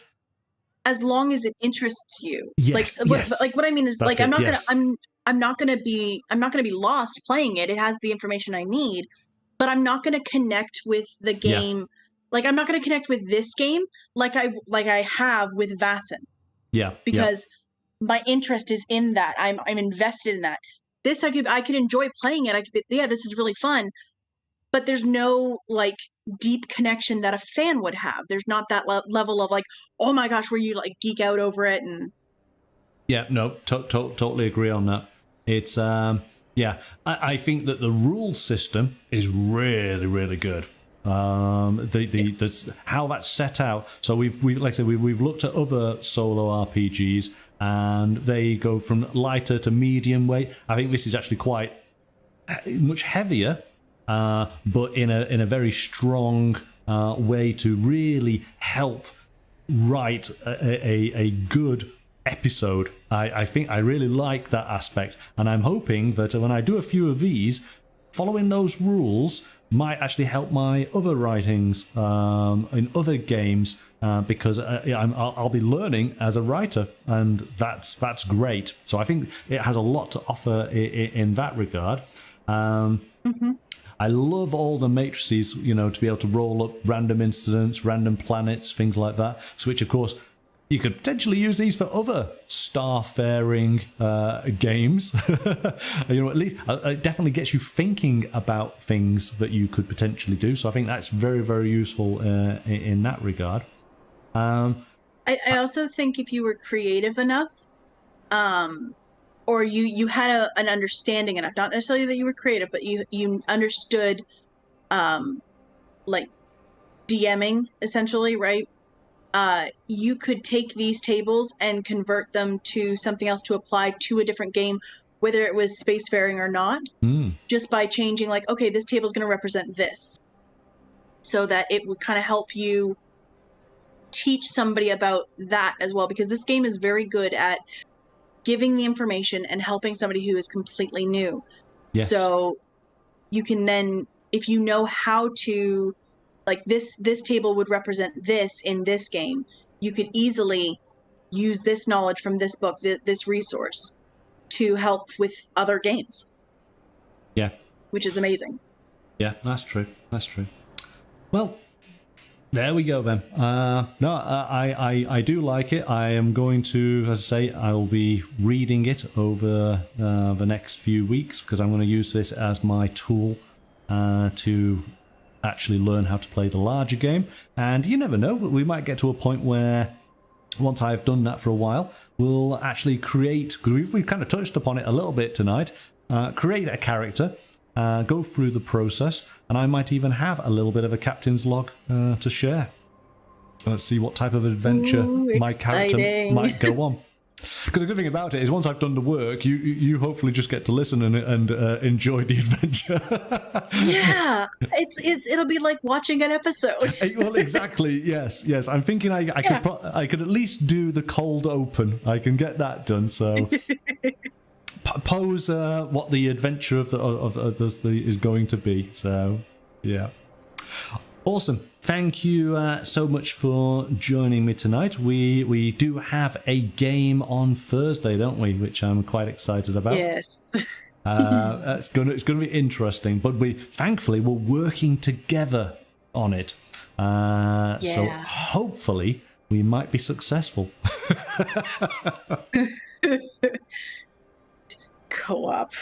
as long as it interests you, yes. Like what I mean is, like, I'm not gonna be lost playing it. It has the information I need, but I'm not gonna connect with the game. Like I'm not gonna connect with this game like I have with Vaesen. Yeah, because my interest is in that. I'm invested in that. This I could enjoy playing it. I could be, this is really fun. But there's no like deep connection that a fan would have. There's not that level of like, oh my gosh, where you like geek out over it and. Yeah, no, totally agree on that. It's I think that the rule system is really, really good. The how that's set out. So we've like I said, we've looked at other solo RPGs and they go from lighter to medium weight. I think this is actually quite much heavier. But in a very strong way to really help write a good episode. I think I really like that aspect, and I'm hoping that when I do a few of these, following those rules might actually help my other writings in other games, because I'll be learning as a writer, and that's great. So I think it has a lot to offer in that regard. I love all the matrices, to be able to roll up random incidents, random planets, things like that. So which, of course, you could potentially use these for other starfaring games. At least it definitely gets you thinking about things that you could potentially do. So I think that's very, very useful in that regard. I also think if you were creative enough, or you had an understanding enough, not necessarily that you were creative, but you understood, like DMing essentially, right? You could take these tables and convert them to something else to apply to a different game, whether it was spacefaring or not, just by changing, like, okay, this table is going to represent this, so that it would kind of help you teach somebody about that as well, because this game is very good at giving the information and helping somebody who is completely new. Yes. So you can then, if you know how to, like, this table would represent this in this game, you could easily use this knowledge from this book, this resource, to help with other games. Yeah. Which is amazing. Yeah, that's true. That's true. Well, there we go then. I do like it. I am going to, as I say, I will be reading it over the next few weeks, because I'm going to use this as my tool to actually learn how to play the larger game. And you never know, we might get to a point where, once I've done that for a while, we'll actually create, we've kind of touched upon it a little bit tonight, create a character, go through the process, and I might even have a little bit of a captain's log to share. Let's see what type of adventure my character might go on. Because the good thing about it is, once I've done the work, you hopefully just get to listen and enjoy the adventure. Yeah, it'll be like watching an episode. Well, exactly. Yes. I'm thinking I could at least do the cold open. I can get that done. So pose what the adventure of is going to be. So yeah, awesome. Thank you so much for joining me tonight. We do have a game on Thursday, don't we? Which I'm quite excited about. Yes. It's gonna be interesting. But thankfully we're working together on it. So hopefully we might be successful. Co-op.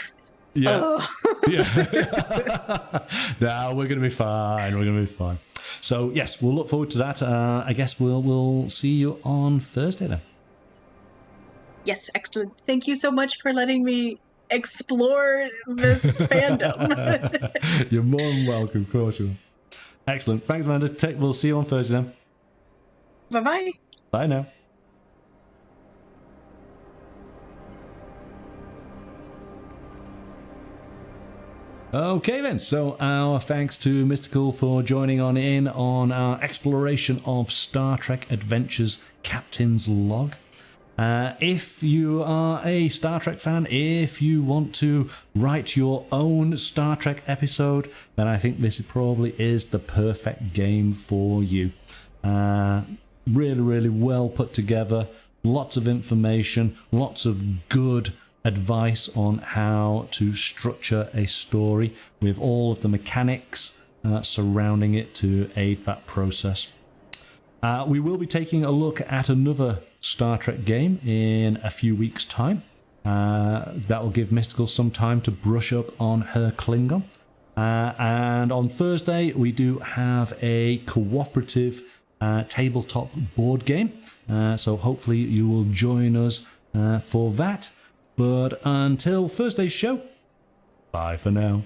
Yeah. Oh. Yeah. No, we're gonna be fine. We're gonna be fine. So yes, we'll look forward to that. I guess we'll see you on Thursday then. Yes, excellent. Thank you so much for letting me explore this fandom. You're more than welcome, of course you are. Excellent. Thanks, Amanda. We'll see you on Thursday then. Bye-bye. Bye now. Okay then, so our thanks to Mystical for joining in on our exploration of Star Trek Adventures Captain's Log. If you are a Star Trek fan, if you want to write your own Star Trek episode, then I think this probably is the perfect game for you. Really, really well put together, lots of information, lots of good advice on how to structure a story with all of the mechanics surrounding it to aid that process. We will be taking a look at another Star Trek game in a few weeks' time. That will give Mystical some time to brush up on her Klingon. And on Thursday, we do have a cooperative tabletop board game. So hopefully you will join us for that. But until Thursday's show, bye for now.